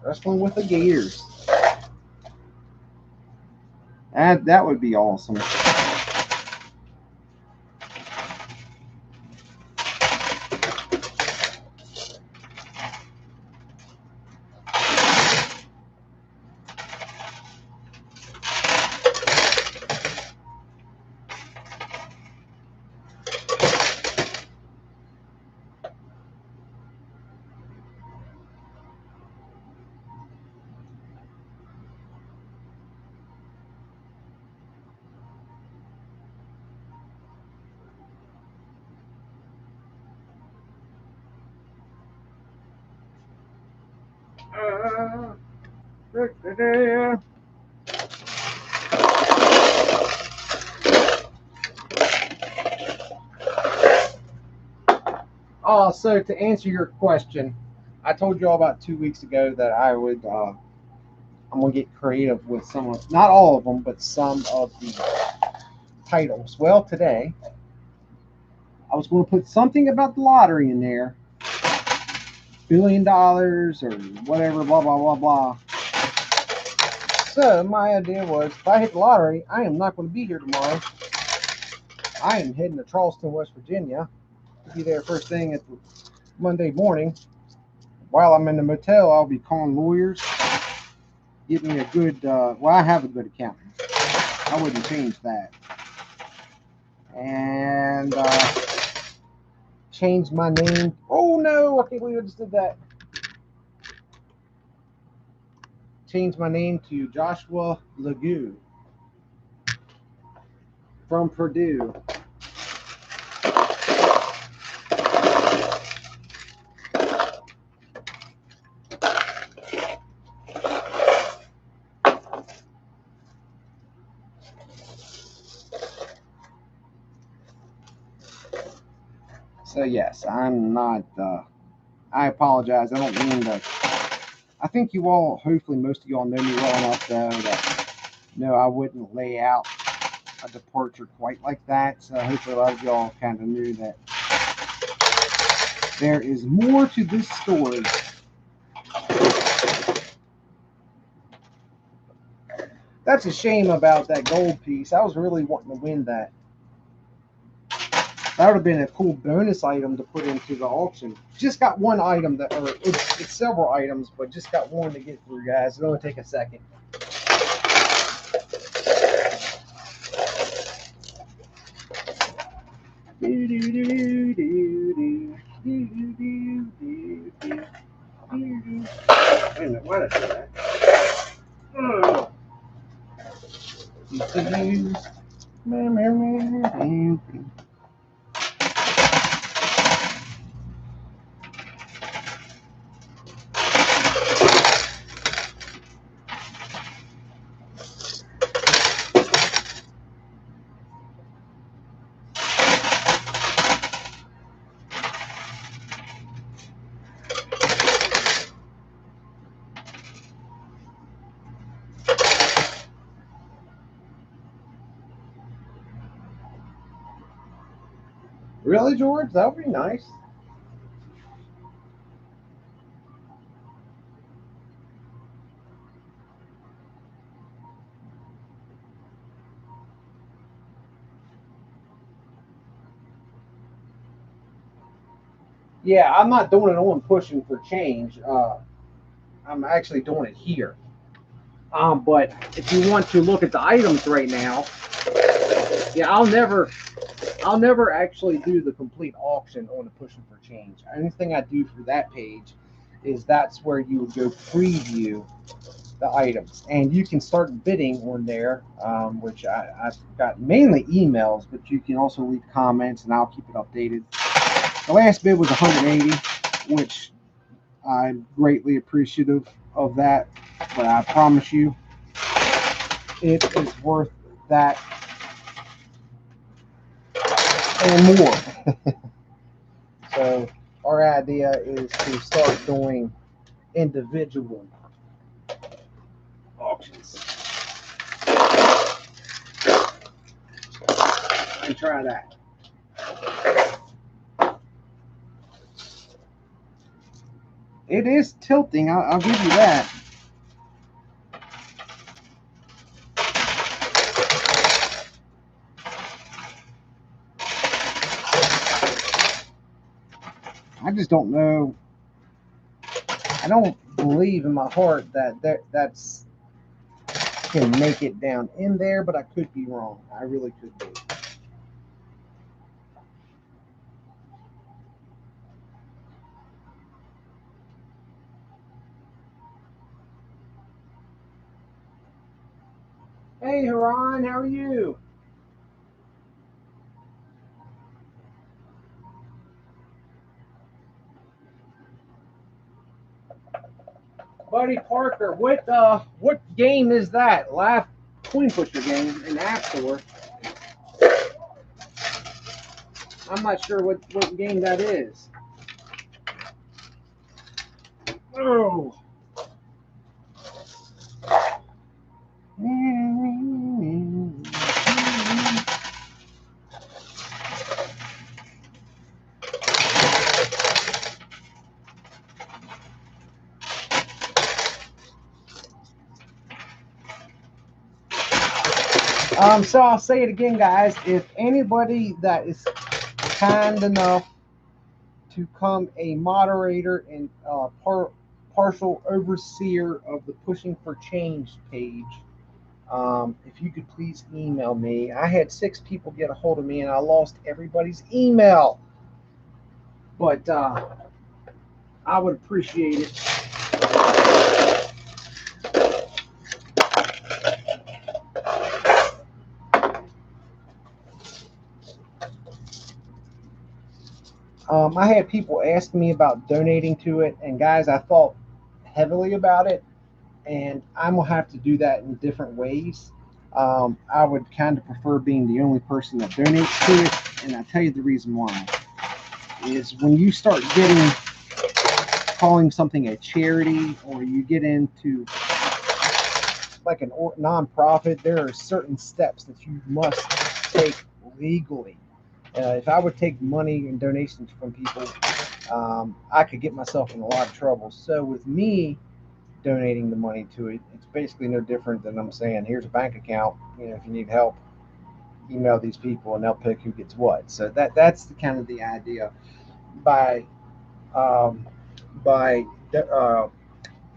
Wrestling with the Gators. That would be awesome. So to answer your question, I told you all about 2 weeks ago that I would, I'm going to get creative with some of, not all of them, but some of the titles. Well, today, I was going to put something about the lottery in there. $1 billion or whatever, blah, blah, blah, blah. So my idea was, if I hit the lottery, I am not going to be here tomorrow. I am heading to Charleston, West Virginia. To be there first thing at the Monday morning. While I'm in the motel, I'll be calling lawyers, give me a good, well, I have a good accountant. I wouldn't change that. And change my name. Oh no, I can't believe I just did that. Change my name to Joshua Lagu from Purdue. So yes, I'm not, I apologize. I don't mean to, I think you all, hopefully most of you all know me well enough though that, no, I wouldn't lay out a departure quite like that. So hopefully a lot of y'all kind of knew that there is more to this story. That's a shame about that gold piece. I was really wanting to win that. That would have been a cool bonus item to put into the auction. Just got one item that, or it's several items, but just got one to get through, guys. It'll only take a second. Wait a minute, why did I do that? Really, George? That would be nice. Yeah, I'm not doing it on pushing for change. I'm actually doing it here. But if you want to look at the items right now, yeah, I'll never actually do the complete auction on the pushing for change. Anything I do for that page is that's where you would go preview the items, and you can start bidding on there, which I've got mainly emails, but you can also leave comments, and I'll keep it updated. The last bid was 180, which I'm greatly appreciative of that, but I promise you, it is worth that and more. So our idea is to start doing individual auctions. And try that. It is tilting, I'll give you that. I just don't know. I don't believe in my heart that that's can make it down in there, but I could be wrong. I really could be. Hey, Haran, how are you? Buddy Parker, what game is that? Live Coin Pusher game in the App Store. I'm not sure what game that is. Oh. So I'll say it again, guys. If anybody that is kind enough to come a moderator and partial overseer of the Pushing for Change page, if you could please email me. I had 6 people get a hold of me, and I lost everybody's email. But I would appreciate it. I had people asking me about donating to it, and guys, I thought heavily about it, and I'm gonna have to do that in different ways. I would kind of prefer being the only person that donates to it, and I'll tell you the reason why. Is when you start calling something a charity, or you get into like an nonprofit, there are certain steps that you must take legally. If I would take money and donations from people, I could get myself in a lot of trouble. So with me donating the money to it, it's basically no different than I'm saying, here's a bank account. If you need help, email these people and they'll pick who gets what. So that's the kind of the idea by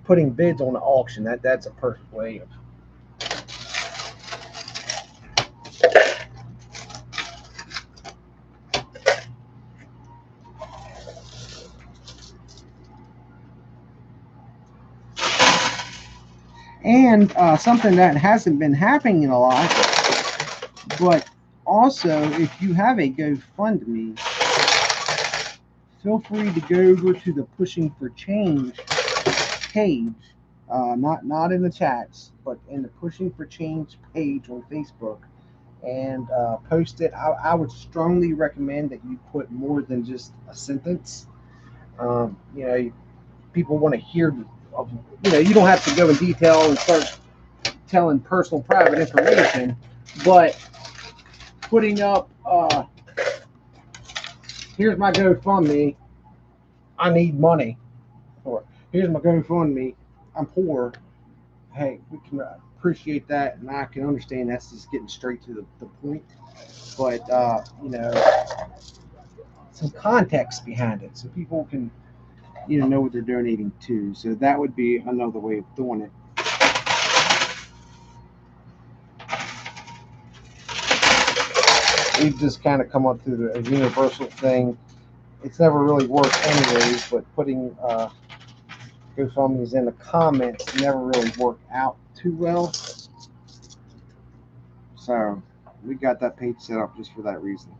putting bids on the auction. That's a perfect way of. And something that hasn't been happening a lot, but also if you have a GoFundMe, feel free to go over to the Pushing for Change page, not in the chats, but in the Pushing for Change page on Facebook, and post it. I would strongly recommend that you put more than just a sentence. People want to hear you don't have to go in detail and start telling personal private information, but putting up here's my GoFundMe. I need money. Or here's my GoFundMe. I'm poor. Hey, we can appreciate that, and I can understand that's just getting straight to the point. But you know, some context behind it, so people can know what they're donating to. So that would be another way of doing it. We've just kind of come up to a universal thing. It's never really worked anyways, but putting GoFundMe's in the comments never really worked out too well. So we got that page set up just for that reason.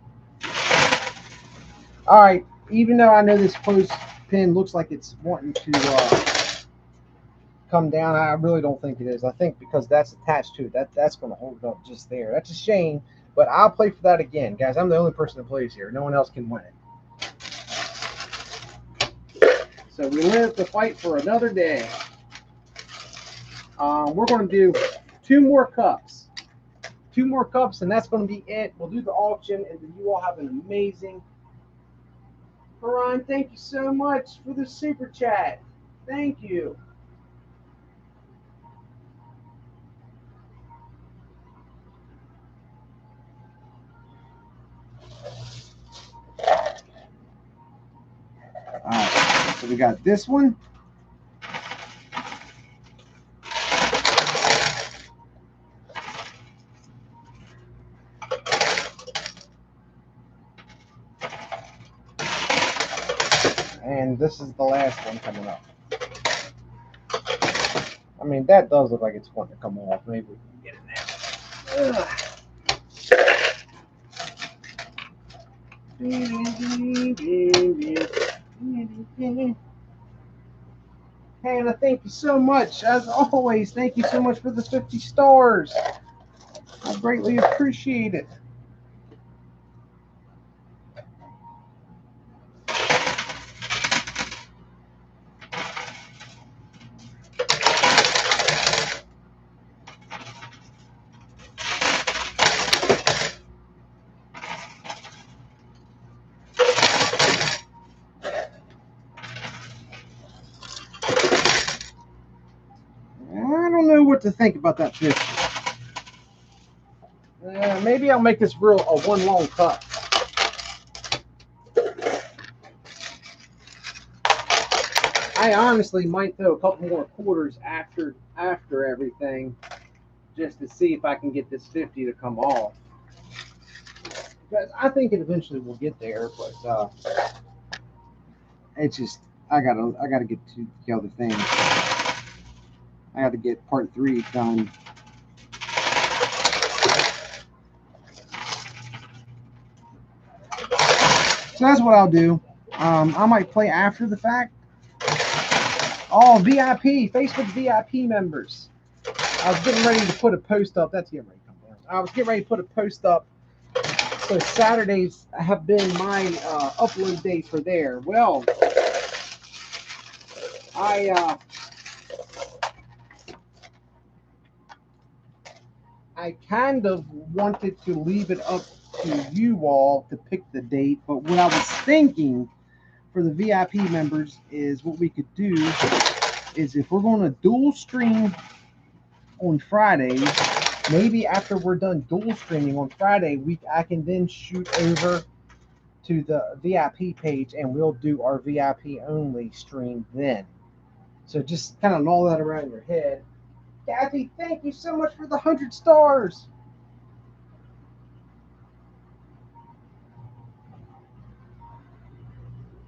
All right, even though I know this clothespin looks like it's wanting to come down, I really don't think it is. I think because that's attached to it, that's going to hold it up just there. That's a shame, but I'll play for that again, guys. I'm the only person that plays here. No one else can win it. So we live to fight for another day. We're going to do 2 more cups. 2 more cups, and that's going to be it. We'll do the auction, and then you all have an amazing... Ryan, thank you so much for the super chat. Thank you. All right, so we got this one. And this is the last one coming up. I mean, that does look like it's wanting to come off. Maybe we can get it now. Hannah, thank you so much. As always, thank you so much for the 50 stars. I greatly appreciate it. To think about that fish. Maybe I'll make this one long cup. I honestly might throw a couple more quarters after everything, just to see if I can get this 50 to come off. Because I think it eventually will get there, but it's just I gotta get to the other things. I got to get part 3 done. So that's what I'll do. I might play after the fact. Oh, VIP, Facebook VIP members. I was getting ready to put a post up. That's getting ready to come down. I was getting ready to put a post up. So Saturdays have been my upload day for there. Well, I kind of wanted to leave it up to you all to pick the date, but what I was thinking for the VIP members is what we could do is if we're going to dual stream on Fridays, maybe after we're done dual streaming on Friday, I can then shoot over to the VIP page and we'll do our VIP only stream then. So just kind of roll that around your head. Kathy, thank you so much for the 100 stars.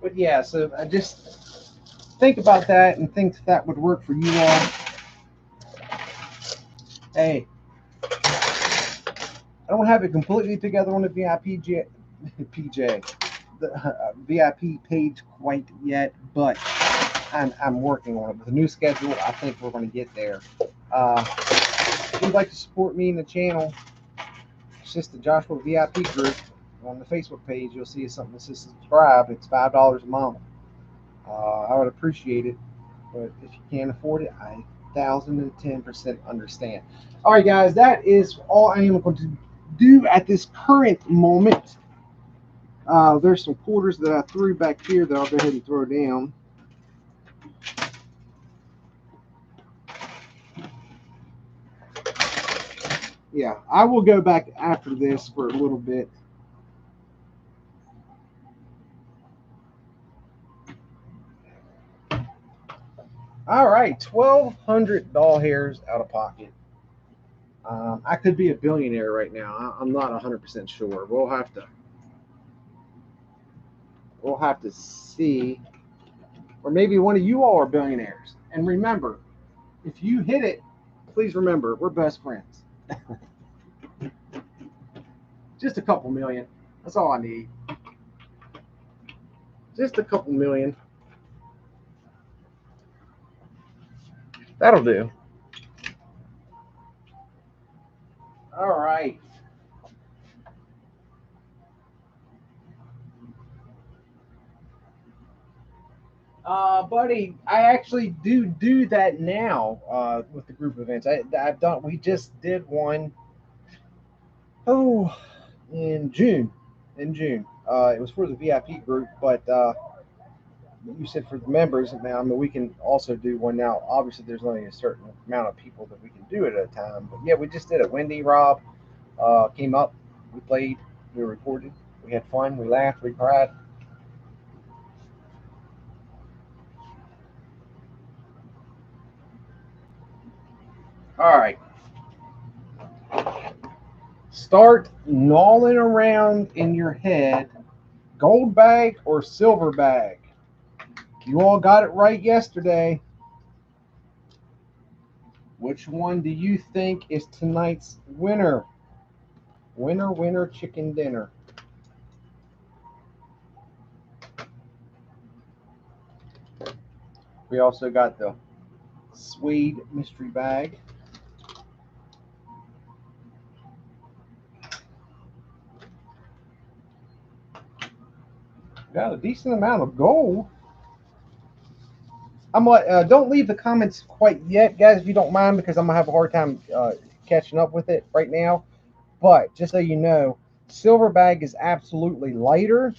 But yeah, so I just think about that and think that would work for you all. Hey, I don't have it completely together on the VIP VIP page quite yet, but I'm working on it. With a new schedule, I think we're going to get there. If you'd like to support me in the channel, it's just the Joshua VIP group on the Facebook page. You'll see something that says subscribe. It's $5 a month. I would appreciate it, but if you can't afford it, I 1010% understand. All right, guys, that is all I am going to do at this current moment. There's some quarters that I threw back here that I'll go ahead and throw down. Yeah, I will go back after this for a little bit. All right, 1,200 doll hairs out of pocket. I could be a billionaire right now. I'm not 100% sure. We'll have to see, or maybe one of you all are billionaires. And remember, if you hit it, please remember we're best friends. Just a couple million. That's all I need. Just a couple million. That'll do. All right. Buddy, I actually do that now with the group events. I've done. We just did one. Oh, in June. In June. It was for the VIP group, but you said for the members. Now, I mean, we can also do one now. Obviously, there's only a certain amount of people that we can do it at a time. But yeah, we just did it. Wendy, Rob came up. We played. We recorded. We had fun. We laughed. We cried. All right. Start gnawing around in your head. Gold bag or silver bag? You all got it right yesterday. Which one do you think is tonight's winner? Winner, winner, chicken dinner. We also got the suede mystery bag. Got a decent amount of gold. I'm like, don't leave the comments quite yet, guys, if you don't mind, because I'm gonna have a hard time catching up with it right now. But just so you know, silver bag is absolutely lighter.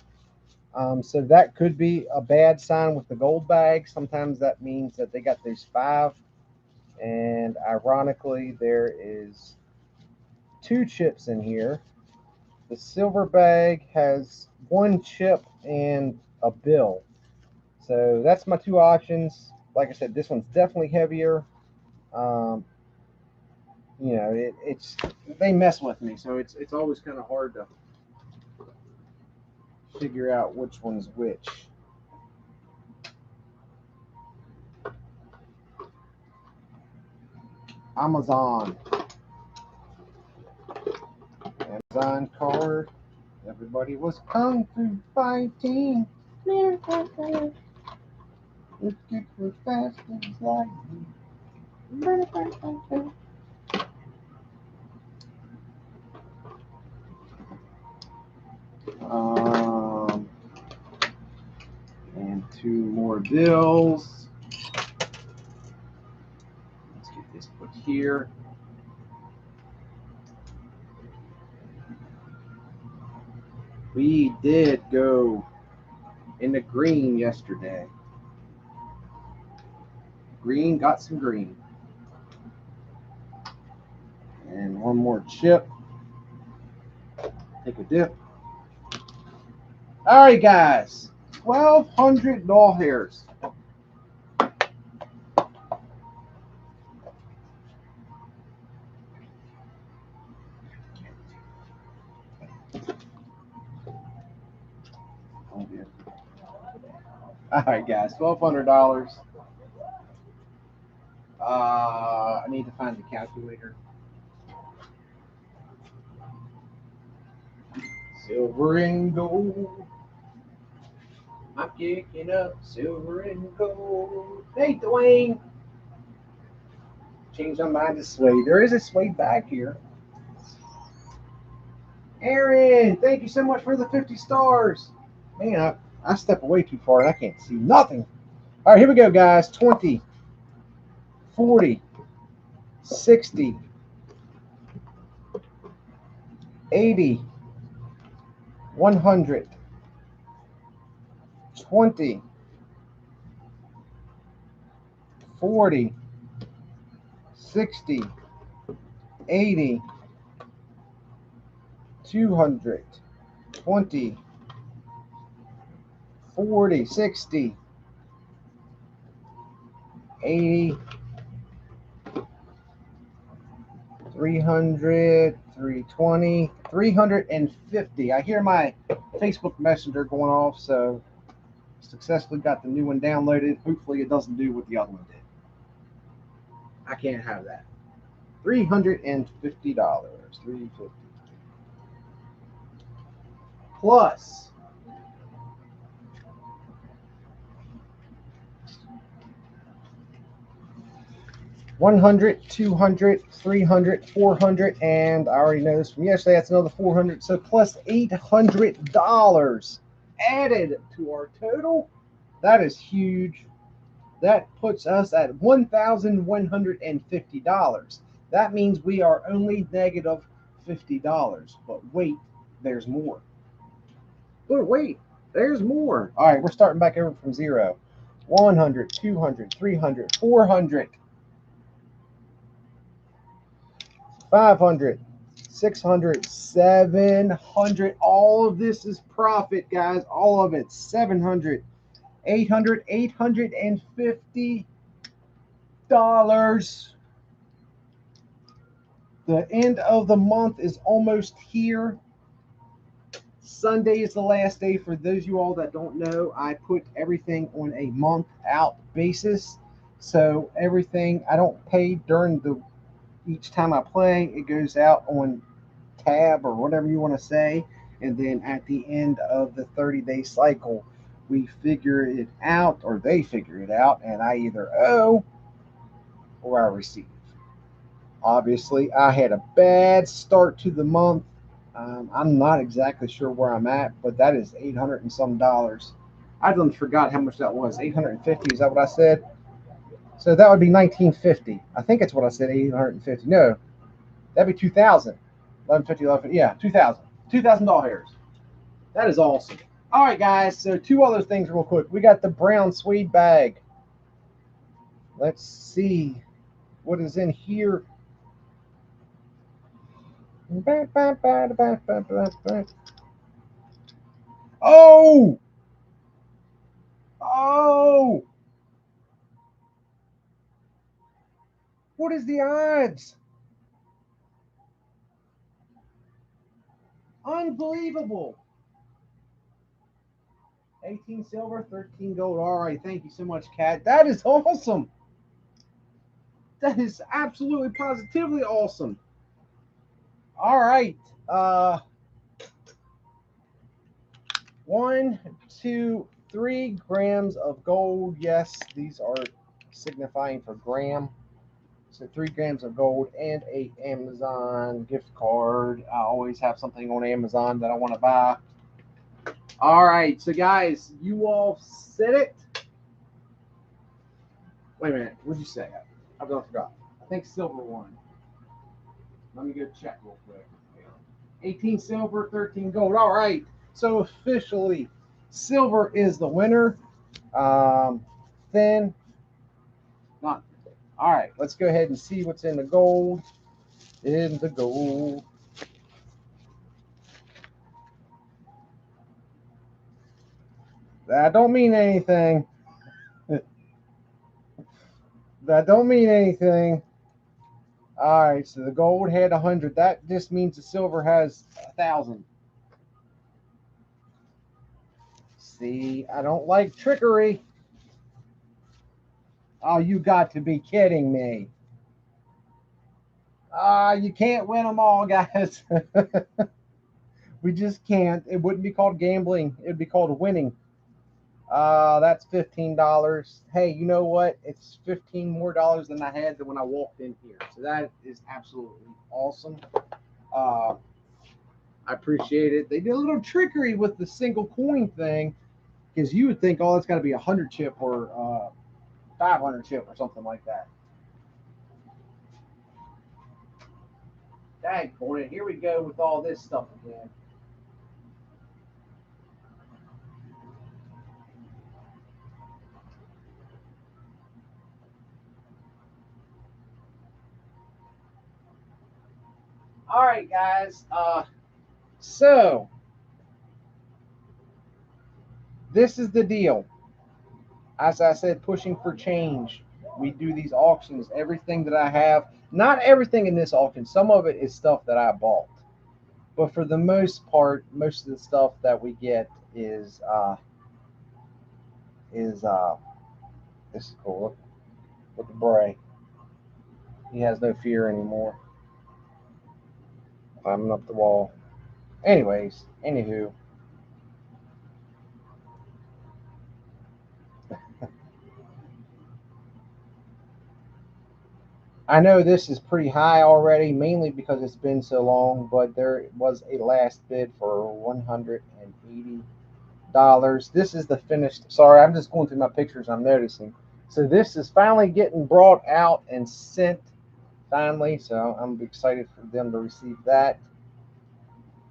So that could be a bad sign with the gold bag. Sometimes that means that they got those 5. And ironically, there is 2 chips in here. The silver bag has 1 chip and a bill. So that's my 2 options. Like I said, this one's definitely heavier. Um, it's they mess with me, so it's always kind of hard to figure out which one's which. Amazon card. Everybody was kung fu fighting. It's good for fast as lightning. And 2 more bills. Let's get this put here. We did go in the green yesterday. Green, got some green. And 1 more chip. Take a dip. All right, guys. 1,200 doll hairs. All right, guys. $1,200. I need to find the calculator. Silver and gold. I'm kicking up silver and gold. Hey, Dwayne. Change my mind to suede. There is a suede bag here. Aaron, thank you so much for the 50 stars. Man, I step away too far and I can't see nothing. All right, here we go, guys. 20, 40, 60, 80, 100, 20, 40, 60, 80, 200, 20, 40, 60, 80, 300, 320, 350. I hear my Facebook Messenger going off, so successfully got the new one downloaded. Hopefully it doesn't do what the other one did. I can't have that. $350. $350. Plus $100, $200, $300, $400, and I already know this from yesterday. That's another $400. So plus $800 added to our total. That is huge. That puts us at $1,150. That means we are only negative $50. But wait, there's more. But wait, there's more. All right, we're starting back over from zero. 100, 200, 300, 400, 500, 600, 700. All of this is profit, guys. All of it. 700, 800, $850. The end of the month is almost here. Sunday is the last day. For those of you all that don't know, I put everything on a month out basis. So everything I don't pay during the each time I play, it goes out on tab or whatever you want to say. And then at the end of the 30-day cycle, we figure it out, or they figure it out, and I either owe or I receive. Obviously, I had a bad start to the month. I'm not exactly sure where I'm at, but that is 800 and some dollars. I done forgot how much that was. 850, is that what I said? So that would be 1950. I think it's what I said, 850. No, that'd be 2000. 1150, 1150. Yeah, 2000. $2,000. That is awesome. All right, guys. So two other things real quick. We got the brown suede bag. Let's see what is in here. Oh! Oh! What is the odds? Unbelievable. 18 silver, 13 gold. All right, thank you so much, Kat. That is awesome. That is absolutely positively awesome. All right. 1, 2, 3 grams of gold. Yes, these are signifying for gram. So 3 grams of gold and a Amazon gift card. I always have something on Amazon that I want to buy. All right, so guys, you all said it. Wait a minute, what'd you say? I forgot. I think silver won. Let me go check real quick. 18 silver, 13 gold. All right, so officially, silver is the winner. Thin, not. All right, let's go ahead and see what's in the gold. In the gold. That don't mean anything. That don't mean anything. All right, so the gold had 100. That just means the silver has 1,000. See, I don't like trickery. Oh, you got to be kidding me. You can't win them all, guys. We just can't. It wouldn't be called gambling. It would be called winning. That's $15. Hey, you know what? It's $15 more than I had than when I walked in here. So that is absolutely awesome. I appreciate it. They did a little trickery with the single coin thing, because you would think, oh, it's got to be 100 chip or 500 chip or something like that. Dang, boy, here we go with all this stuff again. All right, guys. So this is the deal. As I said, pushing for change. We do these auctions. Everything that I have, not everything in this auction. Some of it is stuff that I bought, but for the most part, most of the stuff that we get is this is cool. Look at Bray. He has no fear anymore. Climbing up the wall. Anyways, anywho. I know this is pretty high already, mainly because it's been so long, but there was a last bid for $180. This is the finished. Sorry, I'm just going through my pictures I'm noticing. So this is finally getting brought out and sent finally, so I'm excited for them to receive that.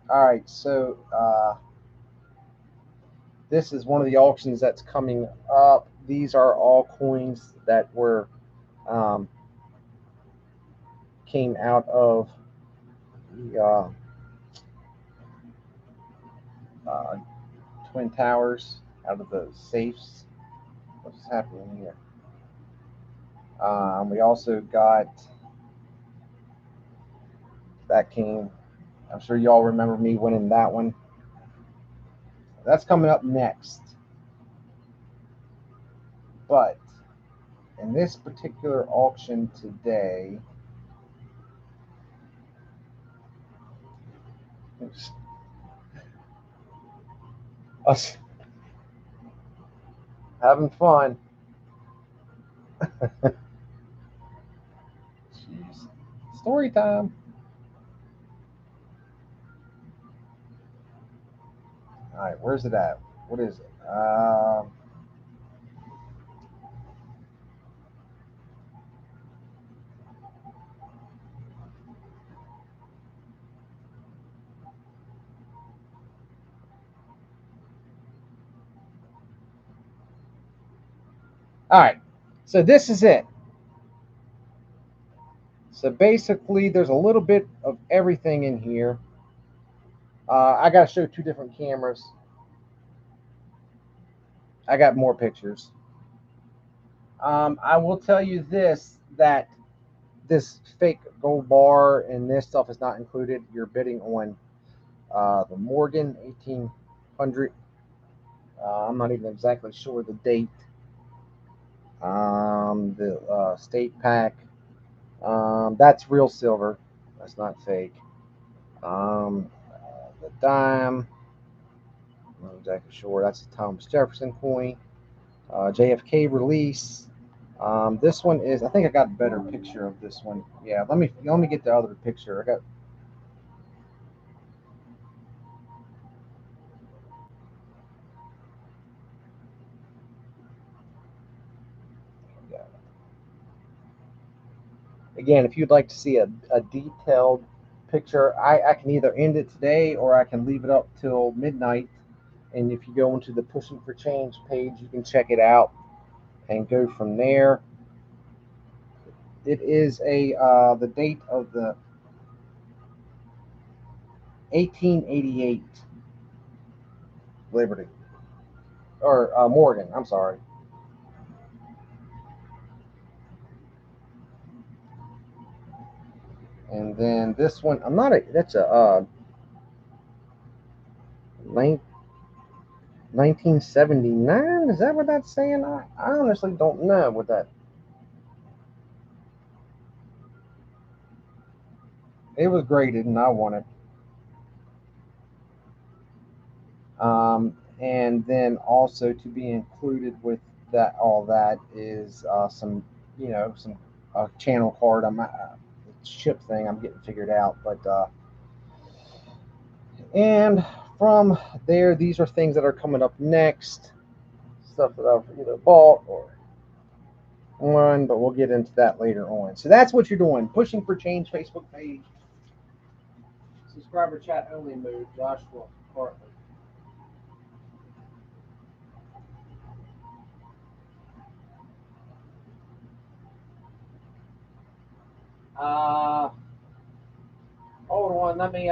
All right, so this is one of the auctions that's coming up. These are all coins that were came out of the uh, Twin Towers, out of the safes. What's happening here? We also got that came. I'm sure y'all remember me winning that one. That's coming up next. But in this particular auction today, us having fun. Jeez. Story time. All right, where's it at? What is it? All right, so this is it. So basically, there's a little bit of everything in here. I got to show two different cameras. I got more pictures. I will tell you this, that this fake gold bar and this stuff is not included. You're bidding on the Morgan 1800. I'm not even exactly sure the date. The state pack. That's real silver. That's not fake. The dime. I'm not exactly sure. That's the Thomas Jefferson coin. JFK release. This one is. I think I got a better picture of this one. Yeah, let me get the other picture. I got. Yeah. Again, if you'd like to see a detailed picture, I can either end it today or I can leave it up till midnight. And if you go into the Pushing for Change page, you can check it out and go from there. It is the date of the 1888 Liberty or Morgan. I'm sorry. And then this one, I'm not a. That's a 1979. Is that what that's saying? I honestly don't know what that. It was graded and I won it. And then also to be included with that, all that is some, some channel card. Ship thing. I'm getting figured out, but and from there, these are things that are coming up next. Stuff that I've either bought or won, but we'll get into that later on. So that's what you're doing. Pushing for Change Facebook page. Subscriber chat only mode. Joshua Bartley. Uh, Hold on, let me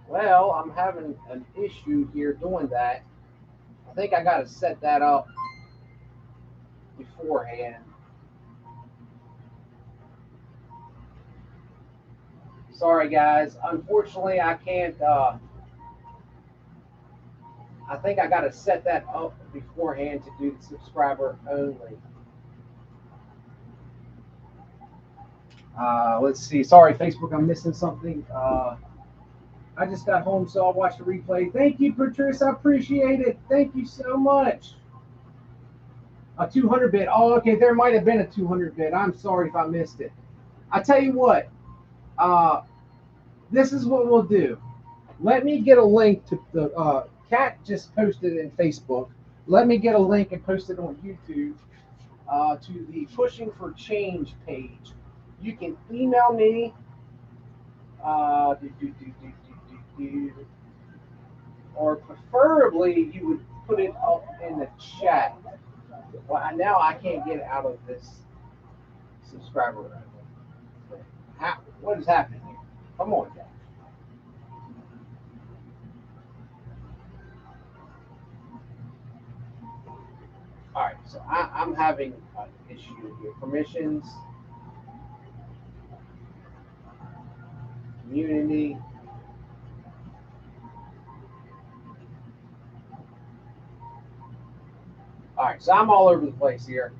well, I'm having an issue here doing that. I think I gotta set that up beforehand. Sorry guys. Unfortunately I can't I think I gotta set that up beforehand to do the subscriber only. Let's see. Sorry, Facebook, I'm missing something. I just got home, so I'll watch the replay. Thank you, Patrice. I appreciate it. Thank you so much. A 200 bit. Oh, okay. There might have been a 200 bit. I'm sorry if I missed it. I tell you what. This is what we'll do. Let me get a link to the Cat just posted it in Facebook. Let me get a link and post it on YouTube to the Pushing for Change page. You can email me. Uh, do, do, do, do, do, or preferably you would put it up in the chat. Well, now I can't get out of this subscriber. What is happening here? Come on, guys. All right, so I'm having an issue here. Permissions, community. All right, so I'm all over the place here.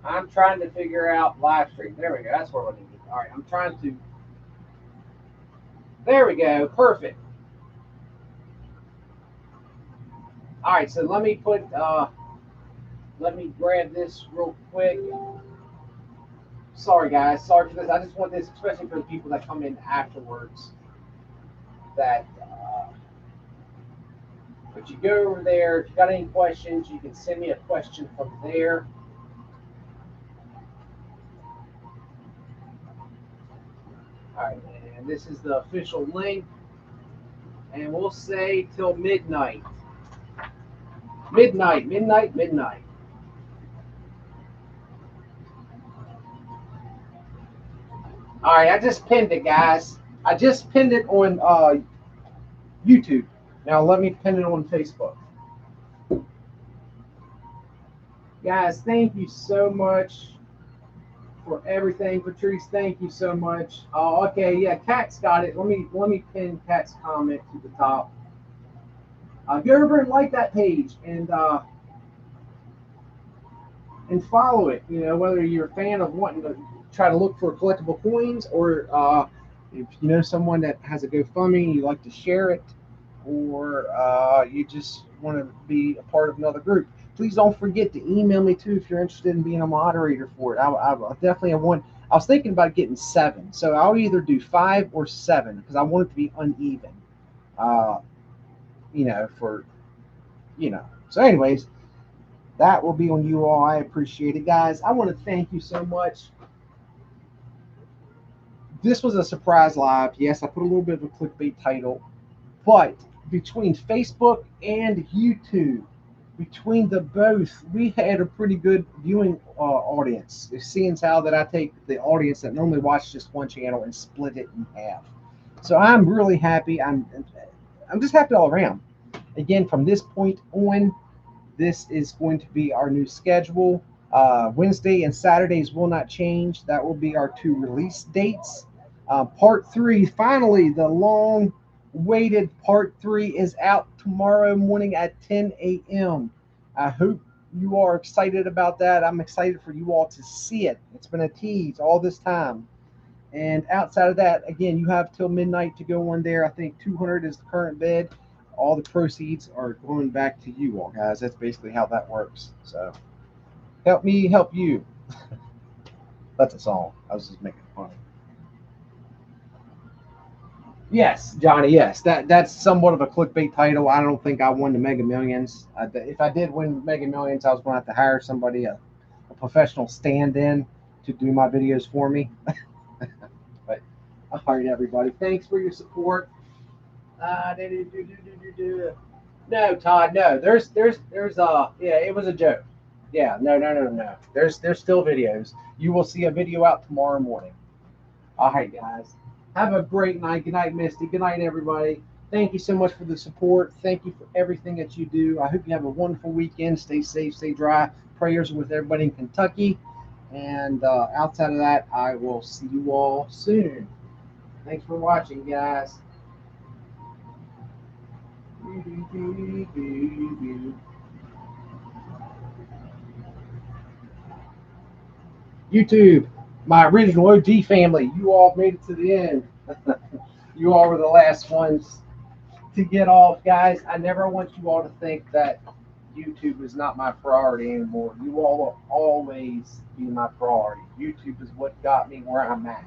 I'm trying to figure out live stream. There we go. That's where we need it. All right, I'm trying to. There we go. Perfect. All right, so let me put. Let me grab this real quick. Sorry, guys. Sorry for this. I just want this, especially for the people that come in afterwards. That. But you go over there. If you got any questions, you can send me a question from there. All right, and this is the official link. And we'll say till midnight. Midnight, midnight, midnight. All right, I just pinned it, guys. I just pinned it on YouTube. Now let me pin it on Facebook. Guys, thank you so much for everything. Patrice, thank you so much. Oh, okay, yeah, Kat's got it. Let me pin Kat's comment to the top. Go over and like that page and follow it. You know, whether you're a fan of wanting to try to look for collectible coins, or if you know someone that has a GoFundMe and you like to share it, or you just want to be a part of another group. Please don't forget to email me too if you're interested in being a moderator for it. I definitely want. I was thinking about getting 7, so I'll either do 5 or 7 because I want it to be uneven. You know, So, anyways, that will be on you all. I appreciate it, guys. I want to thank you so much. This was a surprise live. Yes, I put a little bit of a clickbait title, but between Facebook and YouTube, between the both, we had a pretty good viewing audience. Seeing how that I take the audience that normally watch just one channel and split it in half. So I'm really happy. I'm just happy all around. Again, from this point on, this is going to be our new schedule. Wednesday and Saturdays will not change. That will be our 2 release dates. Part 3, finally, the long-waited Part 3 is out tomorrow morning at 10 a.m. I hope you are excited about that. I'm excited for you all to see it. It's been a tease all this time. And outside of that, again, you have till midnight to go on there. I think 200 is the current bid. All the proceeds are going back to you all, guys. That's basically how that works. So help me help you. That's a song. I was just making fun. Yes, Johnny. Yes, that's somewhat of a clickbait title. I don't think I won the Mega Millions. If I did win Mega Millions, I was going to have to hire somebody, a professional stand-in, to do my videos for me. But All right, everybody. Thanks for your support. No, Todd. No, yeah, it was a joke. Yeah, no. There's still videos. You will see a video out tomorrow morning. All right, guys. Have a great night. Good night, Misty. Good night, everybody. Thank you so much for the support. Thank you for everything that you do. I hope you have a wonderful weekend. Stay safe, stay dry. Prayers with everybody in Kentucky. And outside of that, I will see you all soon. Thanks for watching, guys. YouTube, my original OG family, you all made it to the end. You all were the last ones to get off, guys. I never want you all to think that YouTube is not my priority anymore. You all will always be my priority. YouTube is what got me where I'm at.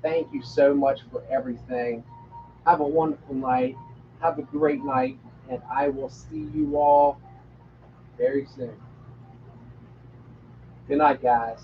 Thank you so much for everything. Have a wonderful night. Have a great night. And I will see you all very soon. Good night, guys.